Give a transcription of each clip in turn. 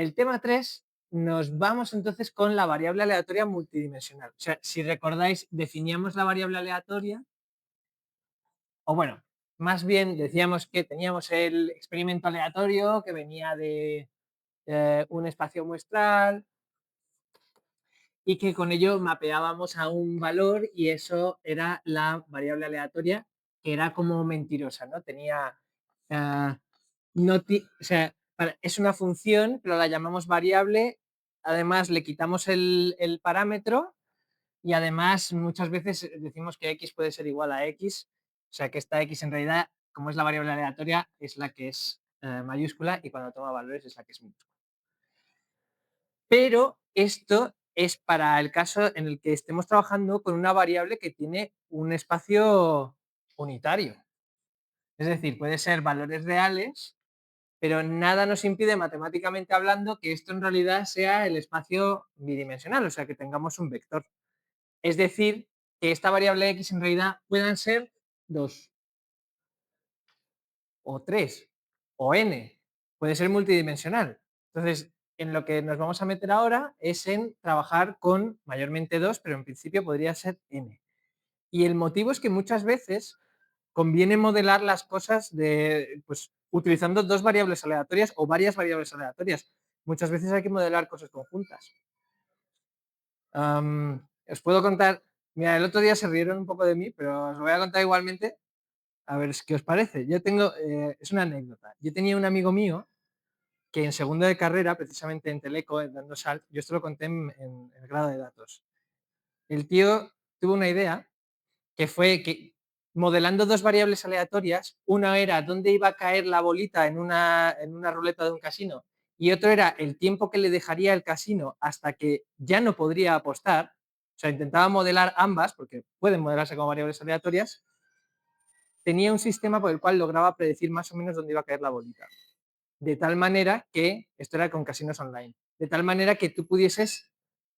el tema 3 nos vamos entonces con la variable aleatoria multidimensional. O sea, si recordáis, definíamos la variable aleatoria, o bueno, más bien decíamos que teníamos el experimento aleatorio que venía de un espacio muestral y que con ello mapeábamos a un valor y eso era la variable aleatoria, que era como mentirosa, ¿no? Tenía, no o sea, es una función, pero la llamamos variable, además le quitamos el parámetro y además muchas veces decimos que x puede ser igual a x, o sea que esta x en realidad, como es la variable aleatoria, es la que es mayúscula y cuando toma valores es la que es minúscula. Pero esto es para el caso en el que estemos trabajando con una variable que tiene un espacio unitario. Es decir, puede ser valores reales, pero nada nos impide matemáticamente hablando que esto en realidad sea el espacio bidimensional, o sea, que tengamos un vector. Es decir, que esta variable x en realidad puedan ser 2 o 3 o n, puede ser multidimensional. Entonces, en lo que nos vamos a meter ahora es en trabajar con mayormente 2, pero en principio podría ser n. Y el motivo es que muchas veces conviene modelar las cosas pues, utilizando dos variables aleatorias o varias variables aleatorias. Muchas veces hay que modelar cosas conjuntas. Os puedo contar, mira, el otro día se rieron un poco de mí, pero os lo voy a contar igualmente, a ver qué os parece. Yo tengo, es una anécdota, yo tenía un amigo mío que en segundo de carrera, precisamente en Teleco, dando sal, yo esto lo conté en el grado de datos. El tío tuvo una idea que fue que modelando dos variables aleatorias, una era dónde iba a caer la bolita en una ruleta de un casino y otro era el tiempo que le dejaría el casino hasta que ya no podría apostar. O sea, intentaba modelar ambas, porque pueden modelarse como variables aleatorias. Tenía un sistema por el cual lograba predecir más o menos dónde iba a caer la bolita. De tal manera que, esto era con casinos online, de tal manera que tú pudieses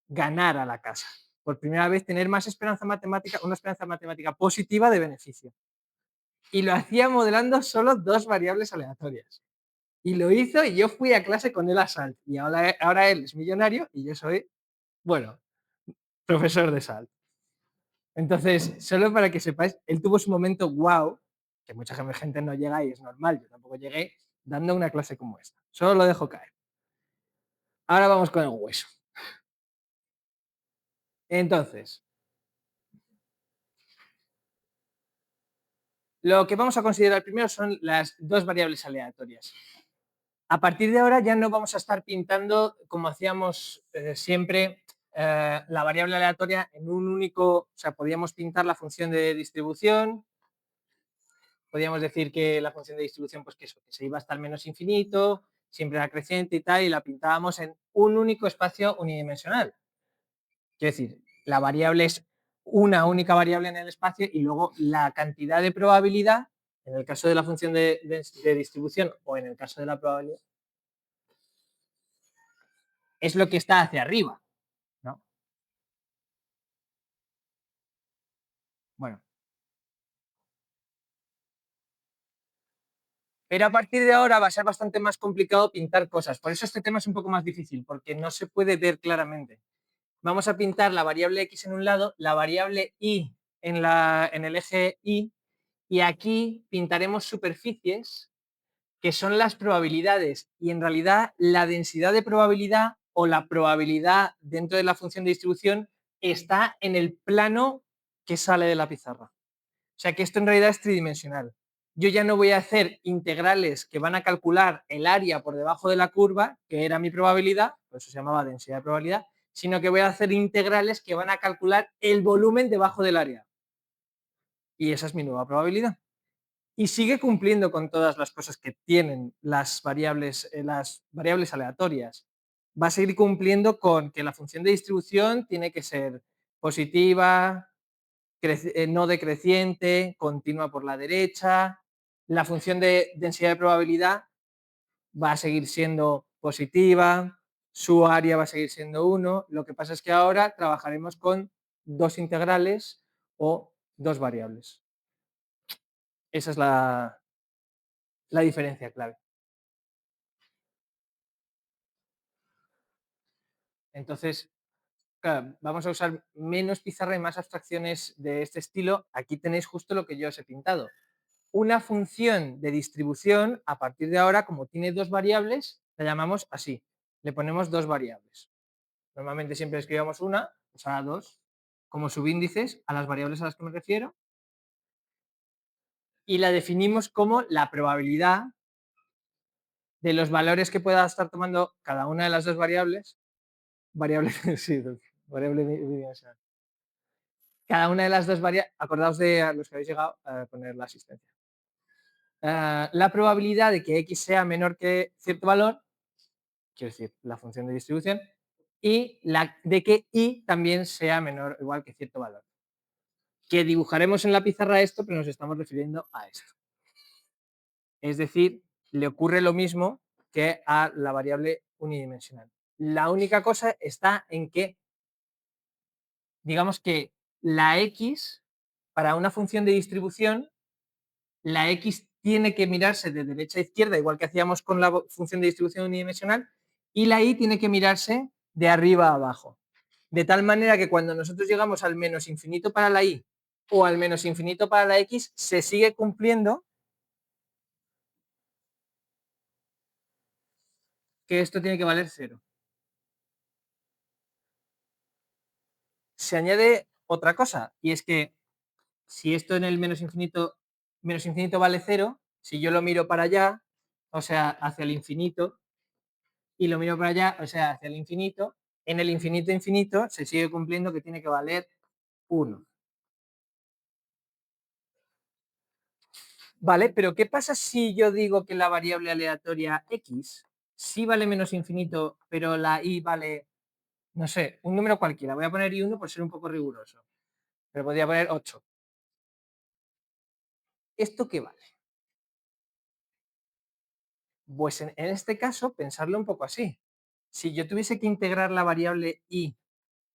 ganar a la casa. Por primera vez tener más esperanza matemática, una esperanza matemática positiva de beneficio. Y lo hacía modelando solo dos variables aleatorias. Y lo hizo y yo fui a clase con él a Salt. Y ahora él es millonario y yo soy, bueno, profesor de Salt. Entonces, solo para que sepáis, él tuvo su momento wow, que mucha gente no llega y es normal, yo tampoco llegué dando una clase como esta. Solo lo dejo caer. Ahora vamos con el hueso. Entonces, lo que vamos a considerar primero son las dos variables aleatorias. A partir de ahora ya no vamos a estar pintando, como hacíamos siempre, la variable aleatoria en un único, o sea, podíamos pintar la función de distribución, podíamos decir que la función de distribución, pues que eso, que se iba hasta el menos infinito, siempre era creciente y tal, y la pintábamos en un único espacio unidimensional. Quiero decir, la variable es una única variable en el espacio y luego la cantidad de probabilidad, en el caso de la función de distribución o en el caso de la probabilidad, es lo que está hacia arriba, ¿no? Bueno. Pero a partir de ahora va a ser bastante más complicado pintar cosas. Por eso este tema es un poco más difícil, porque no se puede ver claramente. Vamos a pintar la variable x en un lado, la variable y en el eje y aquí pintaremos superficies que son las probabilidades y en realidad la densidad de probabilidad o la probabilidad dentro de la función de distribución está en el plano que sale de la pizarra. O sea que esto en realidad es tridimensional. Yo ya no voy a hacer integrales que van a calcular el área por debajo de la curva, que era mi probabilidad, por eso se llamaba densidad de probabilidad, sino que voy a hacer integrales que van a calcular el volumen debajo del área. Y esa es mi nueva probabilidad. Y sigue cumpliendo con todas las cosas que tienen las variables aleatorias. Va a seguir cumpliendo con que la función de distribución tiene que ser positiva, no decreciente, continua por la derecha. La función de densidad de probabilidad va a seguir siendo positiva, su área va a seguir siendo 1. Lo que pasa es que ahora trabajaremos con dos integrales o dos variables. Esa es la diferencia clave. Entonces, claro, vamos a usar menos pizarra y más abstracciones de este estilo. Aquí tenéis justo lo que yo os he pintado. Una función de distribución, a partir de ahora, como tiene dos variables, la llamamos así. Le ponemos dos variables. Normalmente siempre escribamos una, pues ahora dos, como subíndices a las variables a las que me refiero, y la definimos como la probabilidad de los valores que pueda estar tomando cada una de las dos variables, sí, variable bidimensional. Cada una de las dos variables, acordaos de los que habéis llegado a poner la asistencia. La probabilidad de que x sea menor que cierto valor, quiero decir, la función de distribución, y la de que y también sea menor o igual que cierto valor. Que dibujaremos en la pizarra esto, pero nos estamos refiriendo a esto. Es decir, le ocurre lo mismo que a la variable unidimensional. La única cosa está en que, digamos que la x, para una función de distribución, la x tiene que mirarse de derecha a izquierda, igual que hacíamos con la función de distribución unidimensional, y la y tiene que mirarse de arriba a abajo. De tal manera que cuando nosotros llegamos al menos infinito para la y o al menos infinito para la x, se sigue cumpliendo que esto tiene que valer 0. Se añade otra cosa, y es que si esto en el menos infinito vale 0, si yo lo miro para allá, o sea, hacia el infinito, y lo miro para allá, o sea, hacia el infinito, en el infinito infinito se sigue cumpliendo que tiene que valer 1. Vale, pero ¿qué pasa si yo digo que la variable aleatoria x sí vale menos infinito, pero la y vale, no sé, un número cualquiera? Voy a poner y1 por ser un poco riguroso, pero podría poner 8. ¿Esto qué vale? Pues en este caso, pensarlo un poco así. Si yo tuviese que integrar la variable y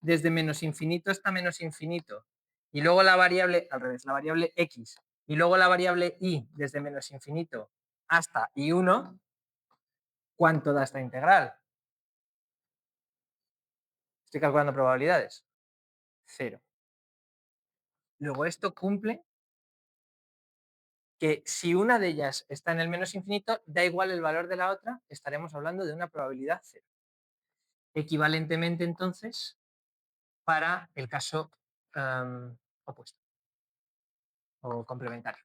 desde menos infinito hasta menos infinito, y luego la variable, al revés, la variable x, y luego la variable y desde menos infinito hasta y1, ¿cuánto da esta integral? Estoy calculando probabilidades. 0. Luego esto cumple que si una de ellas está en el menos infinito, da igual el valor de la otra, estaremos hablando de una probabilidad 0. Equivalentemente, entonces, para el caso opuesto o complementario.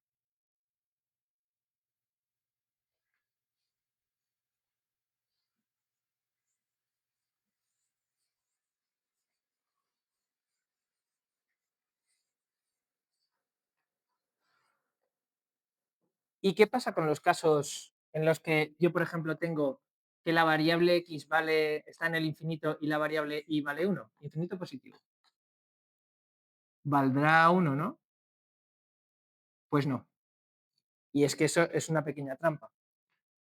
¿Y qué pasa con los casos en los que yo, por ejemplo, tengo que la variable x está en el infinito y la variable y vale 1? Infinito positivo. Valdrá 1, ¿no? Pues no. Y es que eso es una pequeña trampa.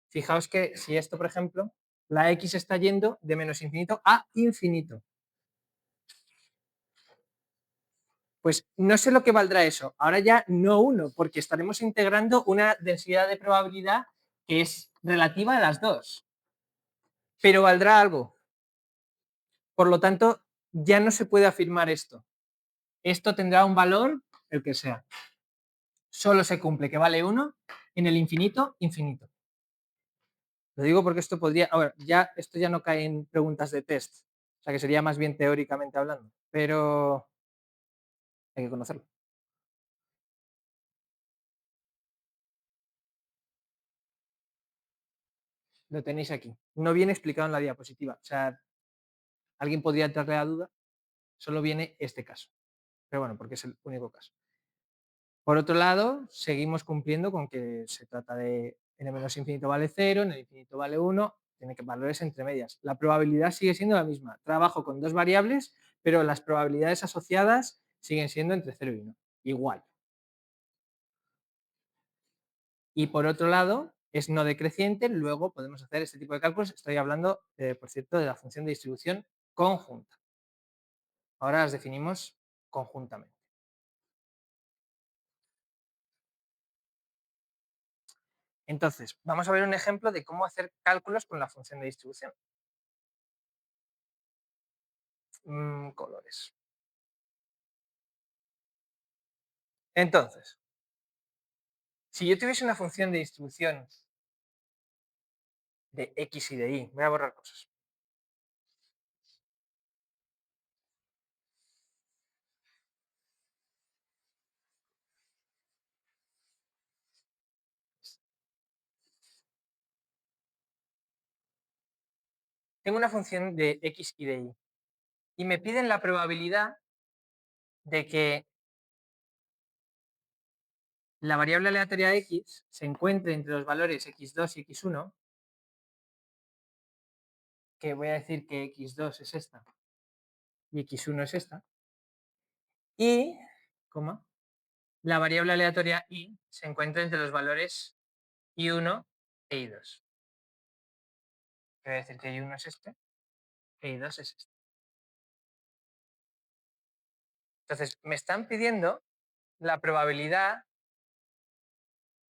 Fijaos que si esto, por ejemplo, la x está yendo de menos infinito a infinito. Pues no sé lo que valdrá eso. Ahora ya no 1, porque estaremos integrando una densidad de probabilidad que es relativa a las dos. Pero valdrá algo. Por lo tanto, ya no se puede afirmar esto. Esto tendrá un valor, el que sea. Solo se cumple que vale 1 en el infinito, infinito. Lo digo porque esto podría, ahora, esto ya no cae en preguntas de test, o sea que sería más bien teóricamente hablando, pero hay que conocerlo. Lo tenéis aquí. No viene explicado en la diapositiva, o sea, alguien podría entrarle a duda, solo viene este caso, pero bueno, porque es el único caso. Por otro lado, seguimos cumpliendo con que se trata de en el menos infinito vale 0, en el infinito vale 1, tiene que valores entre medias. La probabilidad sigue siendo la misma. Trabajo con dos variables, pero las probabilidades asociadas siguen siendo entre 0 y 1. Igual. Y por otro lado, es no decreciente, luego podemos hacer este tipo de cálculos. Estoy hablando, por cierto, de la función de distribución conjunta. Ahora las definimos conjuntamente. Entonces, vamos a ver un ejemplo de cómo hacer cálculos con la función de distribución. colores. Entonces, si yo tuviese una función de distribución de X y de Y, voy a borrar cosas. Tengo una función de X y de Y y me piden la probabilidad de que la variable aleatoria X se encuentre entre los valores X2 y X1, que voy a decir que X2 es esta y X1 es esta, y, coma, la variable aleatoria Y se encuentra entre los valores I1 e I2. Que voy a decir que I1 es este e I2 es este. Entonces, me están pidiendo la probabilidad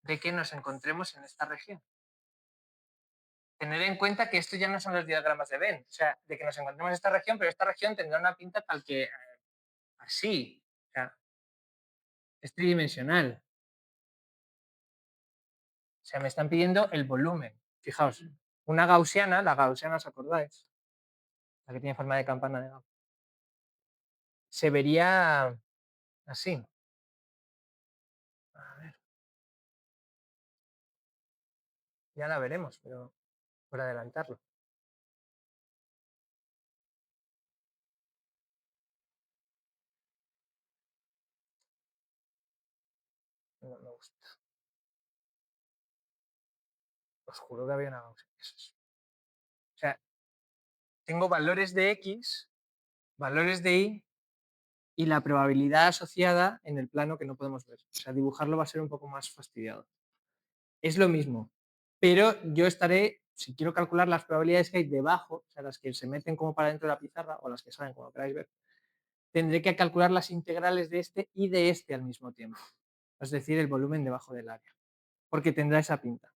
de que nos encontremos en esta región. Tener en cuenta que esto ya no son los diagramas de Venn, o sea, de que nos encontremos en esta región, pero esta región tendrá una pinta tal que así, o sea, es tridimensional. O sea, me están pidiendo el volumen. Fijaos, una gaussiana, la gaussiana, ¿os acordáis? La que tiene forma de campana de Gauss. Se vería así. A ver, ya la veremos, pero por adelantarlo. No me gusta. Os juro que había una gaussiana. O sea, tengo valores de X, valores de Y y la probabilidad asociada en el plano que no podemos ver. O sea, dibujarlo va a ser un poco más fastidiado. Es lo mismo, pero yo estaré, si quiero calcular las probabilidades que hay debajo, o sea, las que se meten como para dentro de la pizarra o las que salen, como queráis ver, tendré que calcular las integrales de este y de este al mismo tiempo. Es decir, el volumen debajo del área, porque tendrá esa pinta.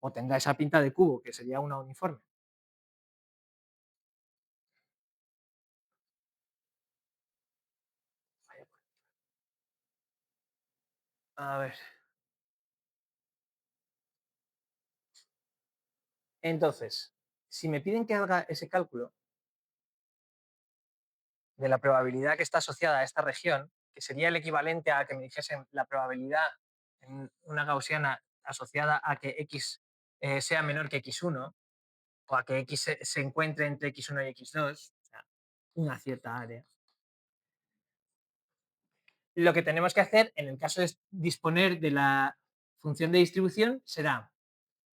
O tendrá esa pinta de cubo, que sería una uniforme. A ver. Entonces, si me piden que haga ese cálculo de la probabilidad que está asociada a esta región, que sería el equivalente a que me dijesen la probabilidad en una gaussiana asociada a que X sea menor que X1, o a que X se encuentre entre X1 y X2, o sea, una cierta área. Lo que tenemos que hacer en el caso de disponer de la función de distribución será,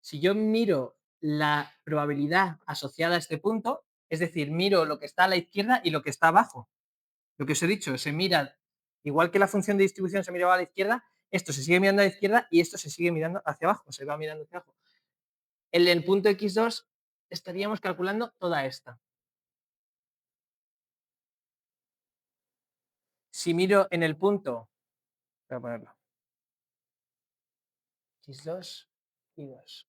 si yo miro la probabilidad asociada a este punto, es decir, miro lo que está a la izquierda y lo que está abajo. Lo que os he dicho, se mira, igual que la función de distribución se miraba a la izquierda, esto se sigue mirando a la izquierda y esto se sigue mirando hacia abajo, se va mirando hacia abajo. En el punto X2 estaríamos calculando toda esta. Si miro en el punto, voy a ponerlo, X2 y 2.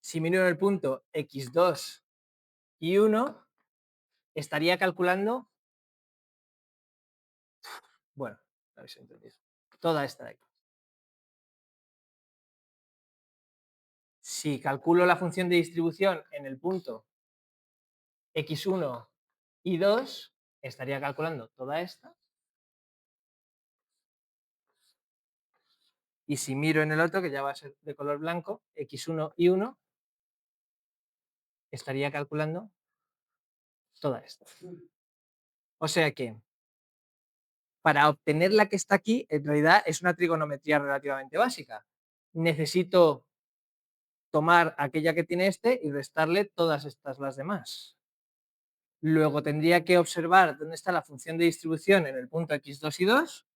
Si miro en el punto X2 y 1, estaría calculando, bueno, lo habéis entendido, toda esta de aquí. Si calculo la función de distribución en el punto X1 y 2, estaría calculando toda esta. Y si miro en el otro, que ya va a ser de color blanco, X1 y 1, estaría calculando toda esta. O sea que, para obtener la que está aquí, en realidad es una trigonometría relativamente básica. Necesito tomar aquella que tiene este y restarle todas estas las demás. Luego tendría que observar dónde está la función de distribución en el punto X2 y 2.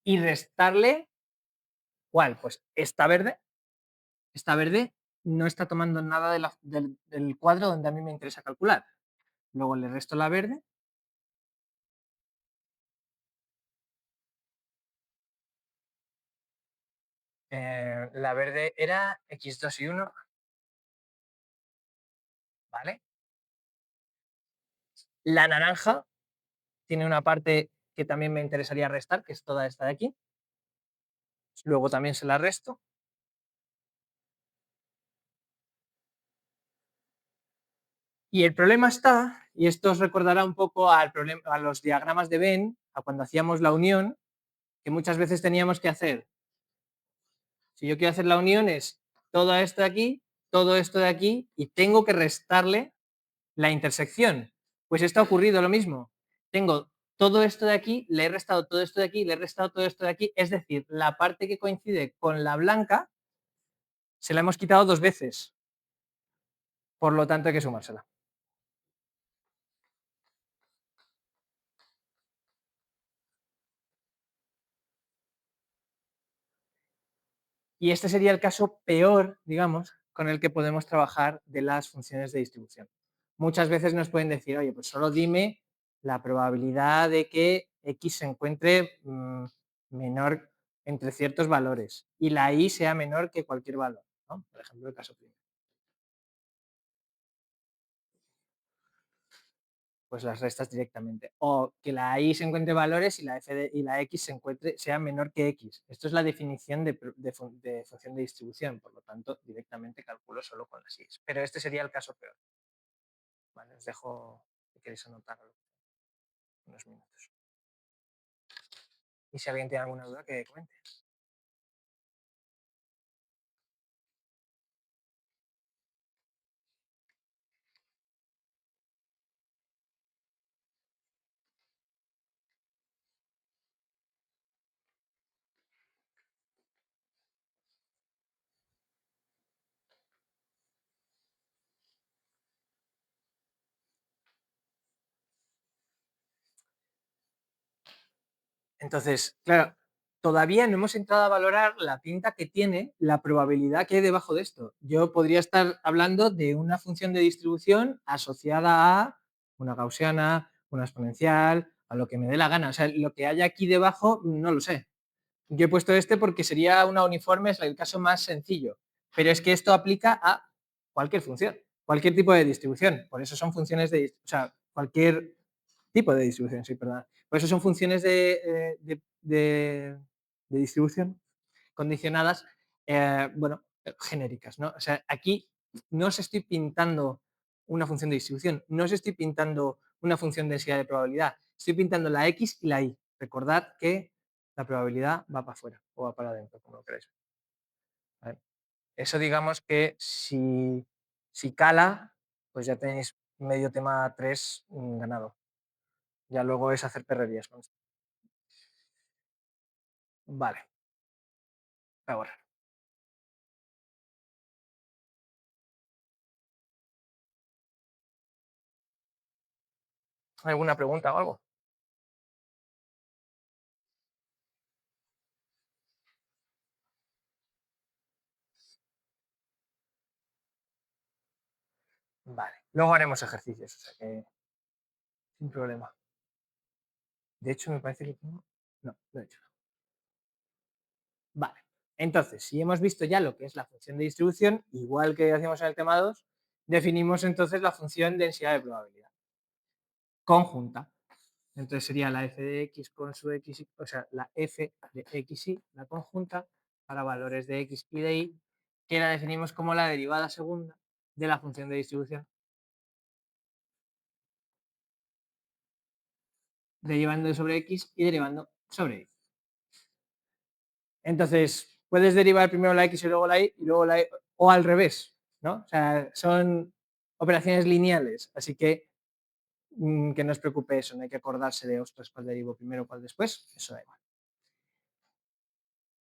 Y restarle, ¿cuál? Pues esta verde. Esta verde no está tomando nada del cuadro donde a mí me interesa calcular. Luego le resto la verde. La verde era x2 y 1, ¿vale? La naranja tiene una parte que también me interesaría restar, que es toda esta de aquí. Luego también se la resto. Y el problema está, y esto os recordará un poco a los diagramas de Venn, a cuando hacíamos la unión, que muchas veces teníamos que hacer, si yo quiero hacer la unión es todo esto de aquí, todo esto de aquí, y tengo que restarle la intersección. Pues esto ha ocurrido lo mismo. Tengo todo esto de aquí, le he restado todo esto de aquí, le he restado todo esto de aquí, es decir, la parte que coincide con la blanca se la hemos quitado dos veces, por lo tanto hay que sumársela. Y este sería el caso peor, digamos, con el que podemos trabajar de las funciones de distribución. Muchas veces nos pueden decir, oye, pues solo dime la probabilidad de que X se encuentre menor entre ciertos valores y la Y sea menor que cualquier valor, ¿no? Por ejemplo, el caso primero. Pues las restas directamente. O que la Y se encuentre valores y y la X sea menor que X. Esto es la definición de función de distribución, por lo tanto, directamente calculo solo con las Y. Pero este sería el caso peor. Vale, os dejo, si queréis anotarlo, unos minutos. Y si alguien tiene alguna duda, que comente. Entonces, claro, todavía no hemos entrado a valorar la pinta que tiene la probabilidad que hay debajo de esto. Yo podría estar hablando de una función de distribución asociada a una gaussiana, una exponencial, a lo que me dé la gana. O sea, lo que haya aquí debajo no lo sé. Yo he puesto este porque sería una uniforme, es el caso más sencillo. Pero es que esto aplica a cualquier función, cualquier tipo de distribución. Por eso son funciones o sea, cualquier tipo de distribución, sí, perdón. Por eso son funciones de distribución condicionadas, bueno, genéricas, ¿no? O sea, aquí no os estoy pintando una función de distribución, no os estoy pintando una función de densidad de probabilidad, estoy pintando la X y la Y. Recordad que la probabilidad va para afuera o va para adentro, como lo queráis. ¿Vale? Eso digamos que si cala, pues ya tenéis medio tema 3 ganado. Ya luego es hacer perrerías con esto. Vale. Ahora. ¿Alguna pregunta o algo? Vale. Luego haremos ejercicios, o sea que sin problema. De hecho, me parece que tengo. No, lo he hecho. Vale. Entonces, si hemos visto ya lo que es la función de distribución, igual que hacíamos en el tema 2, definimos entonces la función densidad de probabilidad conjunta. Entonces sería la f de x con su x, o sea, la f de x y, la conjunta, para valores de x y de y, que la definimos como la derivada segunda de la función de distribución, derivando sobre x y derivando sobre y. Entonces, puedes derivar primero la x y luego la y, o al revés, ¿no? O sea, son operaciones lineales, así que no os preocupe eso, no hay que acordarse de, ostras, cuál derivo primero, cuál después, eso da igual.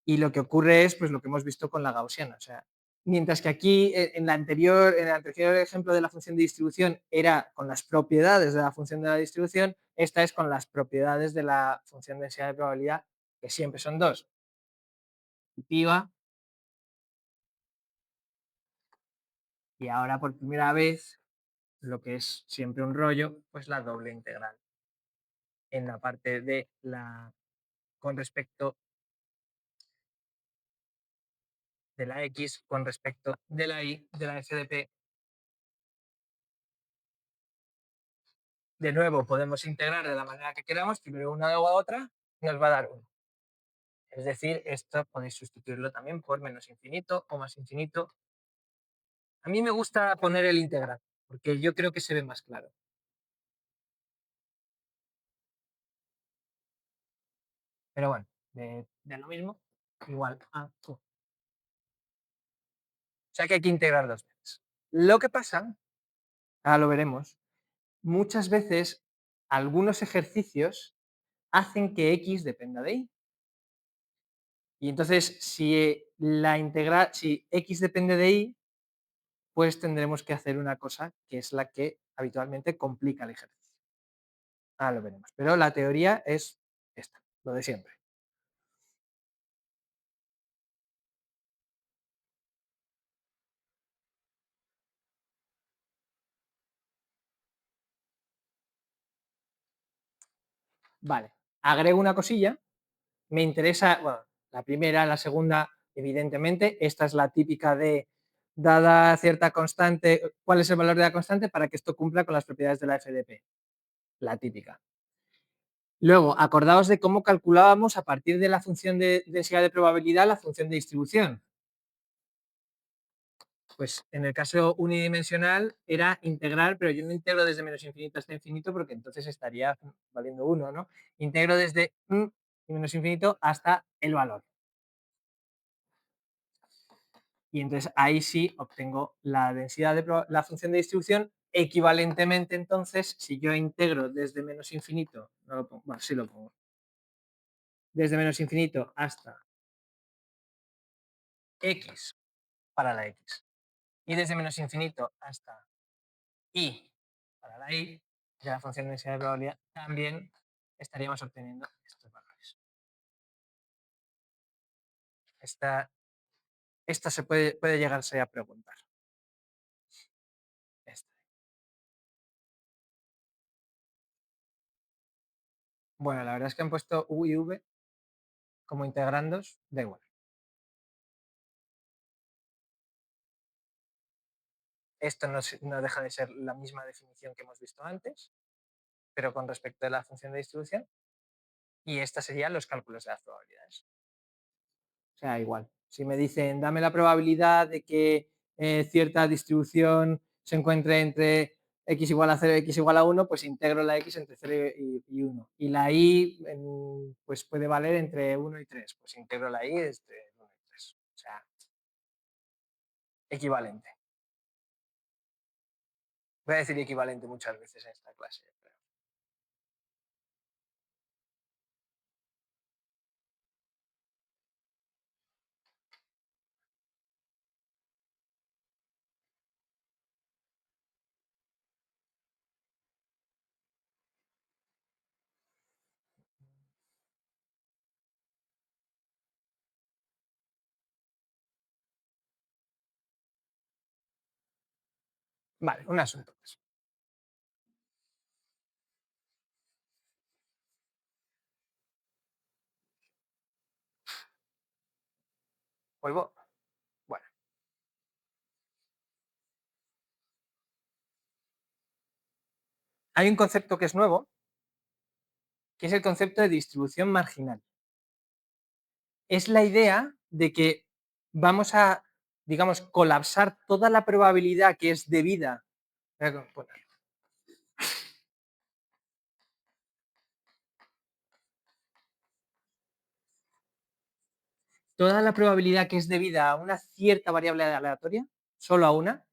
Y lo que ocurre es pues lo que hemos visto con la gaussiana, o sea, mientras que aquí en el anterior ejemplo de la función de distribución era con las propiedades de la función de la distribución, esta es con las propiedades de la función de densidad de probabilidad, que siempre son dos, positiva, y ahora por primera vez lo que es siempre un rollo, pues la doble integral en la parte de la con respecto de la X con respecto de la Y de la f de P. De nuevo, podemos integrar de la manera que queramos, primero una luego a otra, nos va a dar 1. Es decir, esto podéis sustituirlo también por menos infinito o más infinito. A mí me gusta poner el integral, porque yo creo que se ve más claro. Pero bueno, de lo mismo, igual a Q. O sea que hay que integrar 2 veces. Lo que pasa, ahora lo veremos, muchas veces algunos ejercicios hacen que X dependa de Y. Y entonces, si X depende de Y, pues tendremos que hacer una cosa que es la que habitualmente complica el ejercicio. Ahora lo veremos. Pero la teoría es esta, lo de siempre. Vale, agrego una cosilla. Me interesa, bueno, la primera, la segunda, evidentemente. Esta es la típica de, dada cierta constante, ¿cuál es el valor de la constante para que esto cumpla con las propiedades de la FDP? La típica. Luego, acordaos de cómo calculábamos a partir de la función de densidad de probabilidad la función de distribución. Pues en el caso unidimensional era integrar, pero yo no integro desde menos infinito hasta infinito porque entonces estaría valiendo 1, ¿no? Integro desde menos infinito hasta el valor. Y entonces ahí sí obtengo la densidad de la función de distribución. Equivalentemente, entonces, si yo integro desde menos infinito, no lo pongo, bueno, sí lo pongo, desde menos infinito hasta x para la x y desde menos infinito hasta y para la y de la función de densidad de probabilidad, también estaríamos obteniendo estos valores. Esta se puede llegarse a preguntar. Esta. Bueno, la verdad es que han puesto u y v como integrandos, da igual. Esto no deja de ser la misma definición que hemos visto antes, pero con respecto a la función de distribución. Y estas serían los cálculos de las probabilidades. O sea, igual. Si me dicen, dame la probabilidad de que cierta distribución se encuentre entre x igual a 0 y x igual a 1, pues integro la x entre 0 y 1. Y la y pues puede valer entre 1 y 3. Pues integro la y entre 1 y 3. O sea, equivalente. Voy a decir equivalente muchas veces en esta clase. Vale, un asunto más. Vuelvo. Bueno. Hay un concepto que es nuevo, que es el concepto de distribución marginal. Es la idea de que vamos a, digamos, colapsar toda la probabilidad que es debida. Toda la probabilidad que es debida a una cierta variable aleatoria, solo a una,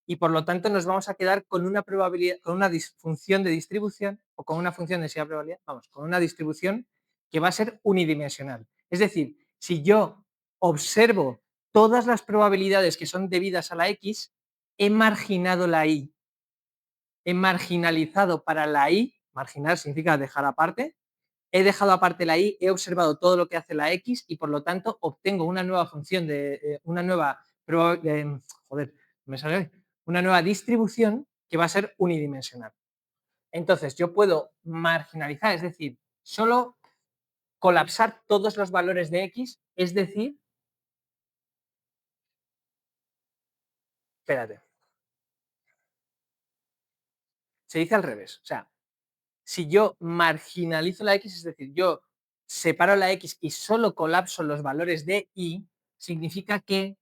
y por lo tanto nos vamos a quedar con una probabilidad, con una función de distribución o con una función de densidad de probabilidad, vamos, con una distribución que va a ser unidimensional. Es decir, si yo observo todas las probabilidades que son debidas a la X, he marginado la Y. He marginalizado para la Y, marginar significa dejar aparte, he dejado aparte la Y, he observado todo lo que hace la X y por lo tanto obtengo una nueva función de una nueva una nueva distribución que va a ser unidimensional. Entonces yo puedo marginalizar, es decir, solo colapsar todos los valores de X, es decir, Espérate. Se dice al revés. O sea, si yo marginalizo la X, es decir, yo separo la X y solo colapso los valores de Y, significa que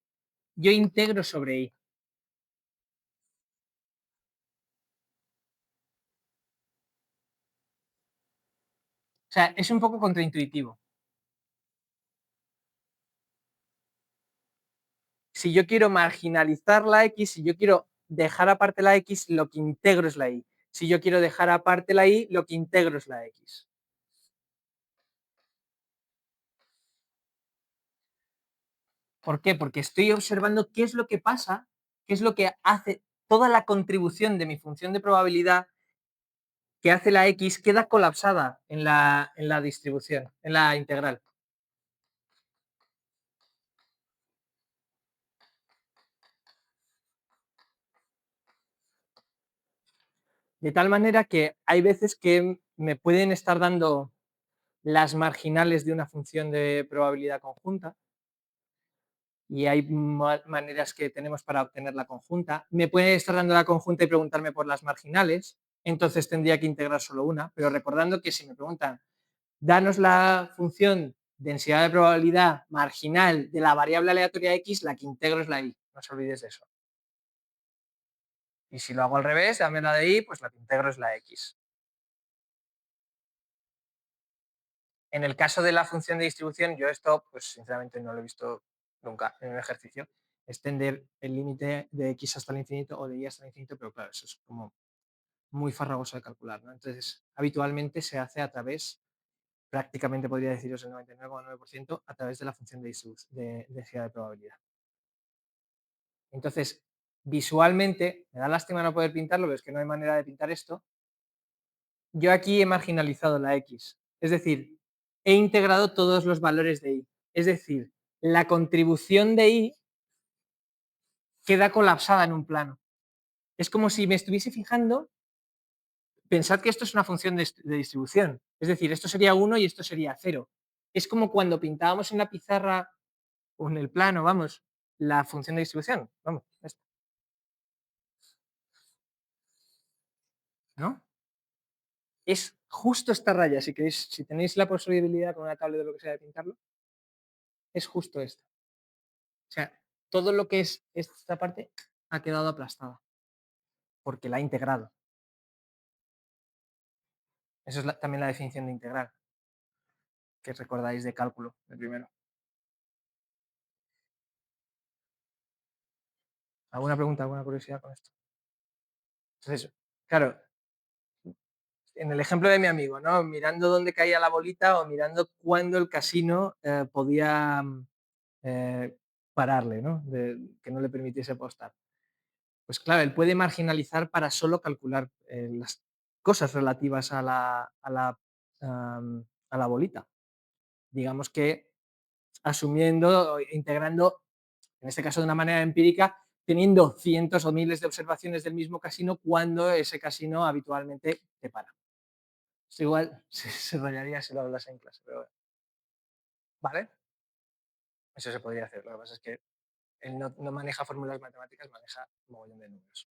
yo integro sobre Y. O sea, es un poco contraintuitivo. Si yo quiero marginalizar la X, si yo quiero dejar aparte la X, lo que integro es la Y. Si yo quiero dejar aparte la Y, lo que integro es la X. ¿Por qué? Porque estoy observando qué es lo que pasa, qué es lo que hace toda la contribución de mi función de probabilidad que hace la X queda colapsada en la distribución, en la integral. De tal manera que hay veces que me pueden estar dando las marginales de una función de probabilidad conjunta y hay maneras que tenemos para obtener la conjunta. Me puede estar dando la conjunta y preguntarme por las marginales, entonces tendría que integrar solo una, pero recordando que si me preguntan, danos la función densidad de probabilidad marginal de la variable aleatoria X, la que integro es la Y, no os olvidéis de eso. Y si lo hago al revés, dame la de Y, pues la que integro es la X. En el caso de la función de distribución, yo esto, pues sinceramente no lo he visto nunca en un ejercicio. Extender el límite de X hasta el infinito o de Y hasta el infinito, pero claro, eso es como muy farragoso de calcular, ¿no? Entonces, habitualmente se hace a través, prácticamente podría deciros el 99,9%, a través de la función de densidad de probabilidad. Entonces, visualmente, me da lástima no poder pintarlo, pero es que no hay manera de pintar esto. Yo aquí he marginalizado la X, es decir, he integrado todos los valores de Y. Es decir, la contribución de Y queda colapsada en un plano. Es como si me estuviese fijando, pensad que esto es una función de distribución, es decir, esto sería 1 y esto sería 0. Es como cuando pintábamos en la pizarra o en el plano, vamos, la función de distribución, vamos, ¿no? Es justo esta raya, si queréis, si tenéis la posibilidad con una tablet de lo que sea de pintarlo, es justo esto. O sea, todo lo que es esta parte ha quedado aplastada porque la ha integrado. Eso es también la definición de integral que recordáis de cálculo, el primero. ¿Alguna pregunta, alguna curiosidad con esto? Entonces, claro, en el ejemplo de mi amigo, ¿no? Mirando dónde caía la bolita o mirando cuándo el casino podía pararle, ¿no? Que no le permitiese apostar. Pues claro, él puede marginalizar para solo calcular las cosas relativas a la bolita. Digamos que asumiendo, integrando, en este caso de una manera empírica, teniendo cientos o miles de observaciones del mismo casino cuando ese casino habitualmente te para. Esto igual se rayaría si lo hablas en clase, pero bueno. ¿Vale? Eso se podría hacer. Lo que pasa es que él no maneja fórmulas matemáticas, maneja un mogollón de números,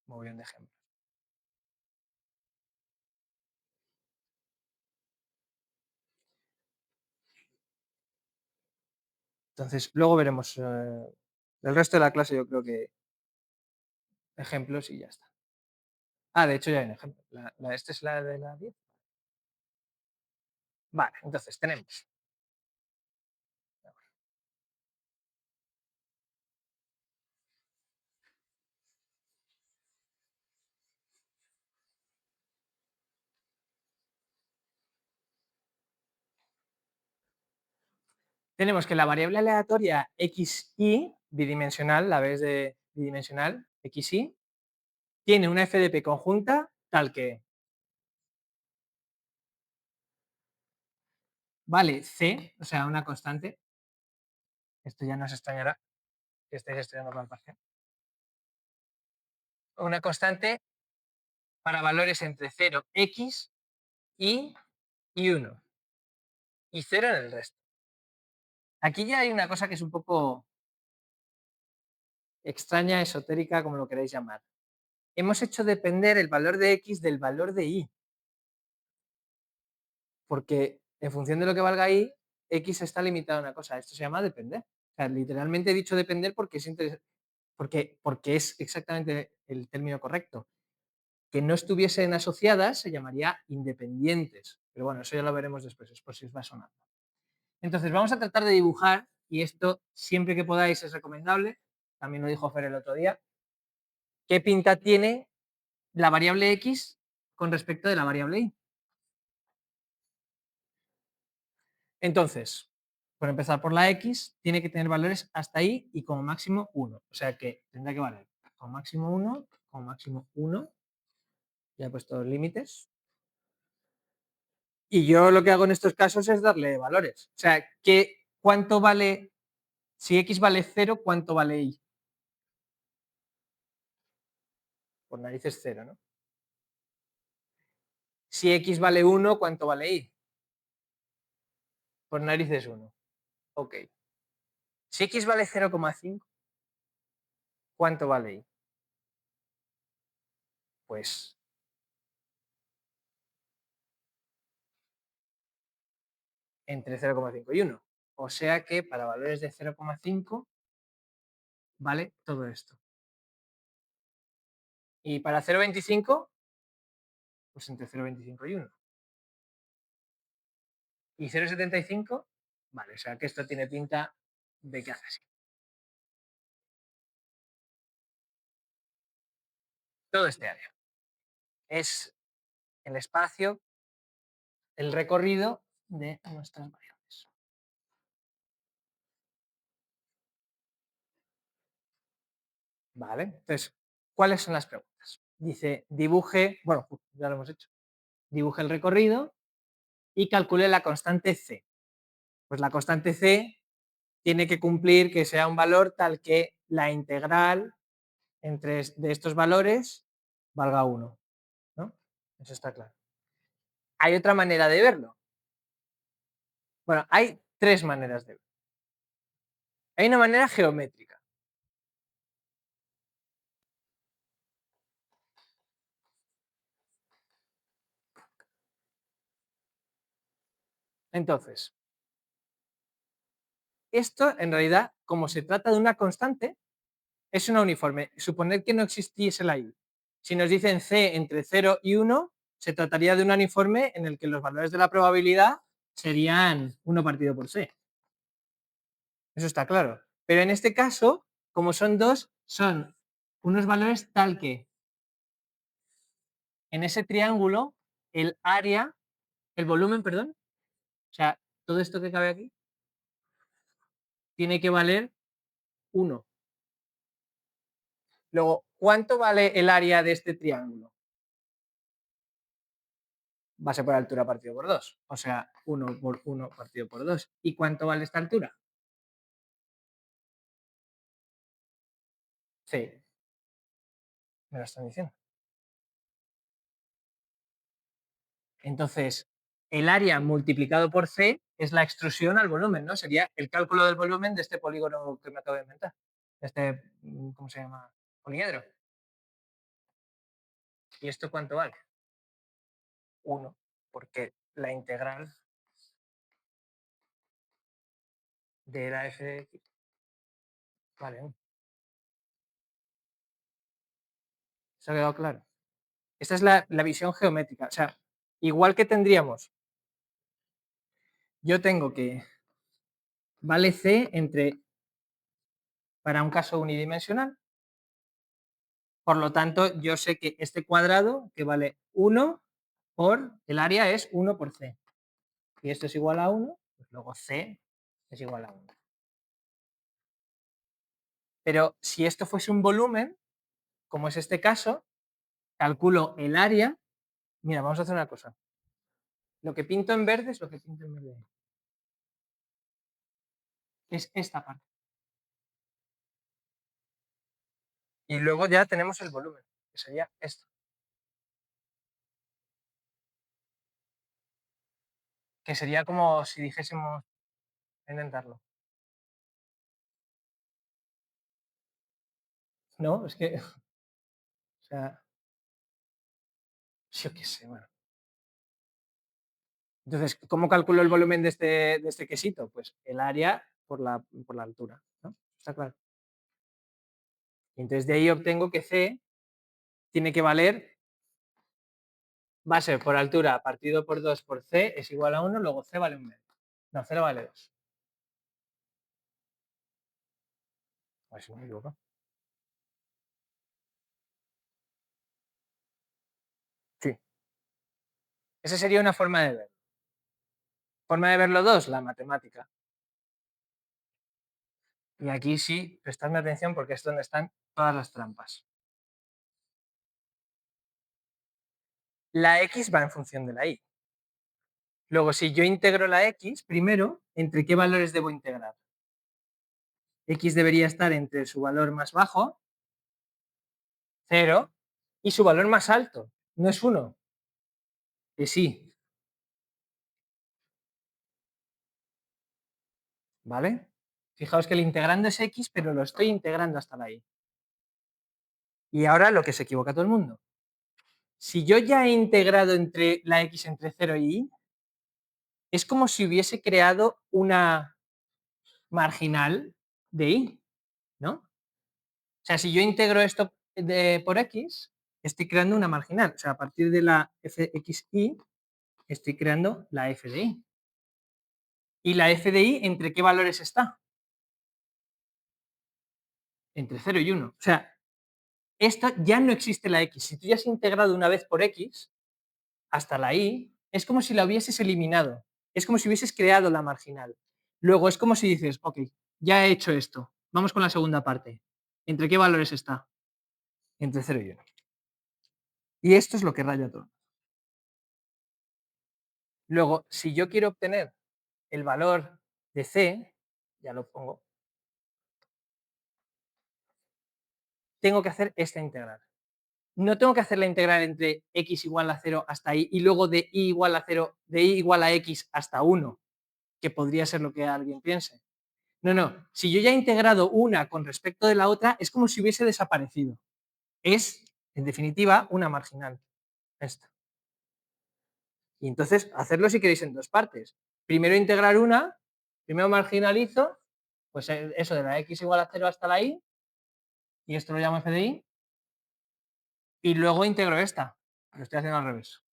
un mogollón de ejemplos. Entonces, luego veremos el resto de la clase, yo creo que ejemplos y ya está. Ah, de hecho ya hay un ejemplo. ¿Esta es la de la 10? Vale, entonces tenemos. Tenemos que la variable aleatoria xy, bidimensional, la vez de bidimensional, xy, tiene una FDP conjunta tal que vale c, o sea, una constante. Esto ya no os extrañará que estéis estudiando con parcial. Una constante para valores entre 0, x y 1. Y 0 en el resto. Aquí ya hay una cosa que es un poco extraña, esotérica, como lo queráis llamar. Hemos hecho depender el valor de x del valor de y. Porque en función de lo que valga y, x está limitado a una cosa. Esto se llama depender. O sea, literalmente he dicho depender porque porque es exactamente el término correcto. Que no estuviesen asociadas se llamaría independientes. Pero bueno, eso ya lo veremos después, es por si os va sonando. Entonces, vamos a tratar de dibujar, y esto siempre que podáis es recomendable, también lo dijo Fer el otro día, qué pinta tiene la variable x con respecto de la variable y. Entonces, por empezar por la x, tiene que tener valores hasta ahí y como máximo 1. O sea que tendrá que valer como máximo 1, como máximo 1. Ya he puesto los límites. Y yo lo que hago en estos casos es darle valores. O sea, ¿cuánto vale? Si x vale 0, ¿cuánto vale y? Por narices 0, ¿no? Si x vale 1, ¿cuánto vale y? Por narices 1. Ok. Si x vale 0,5, ¿cuánto vale y? Pues entre 0,5 y 1. O sea que para valores de 0,5 vale todo esto. Y para 0,25, pues entre 0,25 y 1. Y 0,75, vale, o sea que esto tiene pinta de que hace así. Todo este área es el espacio, el recorrido de nuestras variables. Vale, entonces, ¿cuáles son las preguntas? Dice, dibuje, bueno, ya lo hemos hecho, dibuje el recorrido y calcule la constante c. Pues la constante c tiene que cumplir que sea un valor tal que la integral de estos valores valga 1, ¿no? Eso está claro. Hay otra manera de verlo. Bueno, hay tres maneras de verlo. Hay una manera geométrica. Entonces, esto en realidad, como se trata de una constante, es una uniforme. Suponer que no existiese la y. Si nos dicen c entre 0 y 1, se trataría de un uniforme en el que los valores de la probabilidad serían 1 partido por c. Eso está claro. Pero en este caso, como son dos, son unos valores tal que en ese triángulo el área, el volumen, perdón, o sea, todo esto que cabe aquí, tiene que valer 1. Luego, ¿cuánto vale el área de este triángulo? Base por altura partido por 2. O sea, 1 por 1 partido por 2. ¿Y cuánto vale esta altura? C. Me lo están diciendo. Entonces, el área multiplicado por C es la extrusión al volumen, ¿no? Sería el cálculo del volumen de este polígono que me acabo de inventar. Este, ¿cómo se llama? Poliedro. ¿Y esto cuánto vale? 1, porque la integral de la f de x vale 1. ¿Se ha quedado claro? Esta es la visión geométrica. O sea, igual que tendríamos, yo tengo que vale c entre, para un caso unidimensional, por lo tanto, yo sé que este cuadrado, que vale 1 por, el área es 1 por c. Y esto es igual a 1, pues luego c es igual a 1. Pero si esto fuese un volumen, como es este caso, calculo el área. Mira, vamos a hacer una cosa. Lo que pinto en verde es lo que pinto en verde. Es esta parte. Y luego ya tenemos el volumen, que sería esto. Que sería como si dijésemos intentarlo. No, es que, o sea, yo qué sé, bueno. Entonces, ¿cómo calculo el volumen de este quesito? Pues el área por la altura, ¿no? Está claro. Y entonces de ahí obtengo que C tiene que valer, va a ser por altura partido por 2 por C es igual a 1, luego C vale 1 medio. No, 0 vale 2. A ver si me equivoco. Sí. Esa sería una forma de ver. Forma de verlo dos, la matemática. Y aquí sí, prestadme atención porque es donde están todas las trampas. La X va en función de la Y. Luego, si yo integro la X, primero, ¿entre qué valores debo integrar? X debería estar entre su valor más bajo, 0, y su valor más alto, no es 1. Que sí, ¿vale? Fijaos que el integrando es X, pero lo estoy integrando hasta la Y. Y ahora lo que se equivoca todo el mundo. Si yo ya he integrado entre la X entre 0 y Y, es como si hubiese creado una marginal de Y, ¿no? O sea, si yo integro esto por X, estoy creando una marginal. O sea, a partir de la fxy, estoy creando la f de y. ¿Y la f de y entre qué valores está? Entre 0 y 1. O sea, esto ya no existe la x. Si tú ya has integrado una vez por x hasta la y, es como si la hubieses eliminado. Es como si hubieses creado la marginal. Luego es como si dices, ok, ya he hecho esto. Vamos con la segunda parte. ¿Entre qué valores está? Entre 0 y 1. Y esto es lo que raya todo. Luego, si yo quiero obtener el valor de C, ya lo pongo, tengo que hacer esta integral. No tengo que hacer la integral entre x igual a 0 hasta y y luego de y igual a 0, de y igual a x hasta 1, que podría ser lo que alguien piense. No, no, si yo ya he integrado una con respecto de la otra, es como si hubiese desaparecido. Es, en definitiva, una marginal. Esto. Y entonces, hacerlo si queréis en dos partes. Primero integrar una, primero marginalizo, pues eso de la x igual a 0 hasta la y, y esto lo llamo f de y, y luego integro esta. Lo estoy haciendo al revés.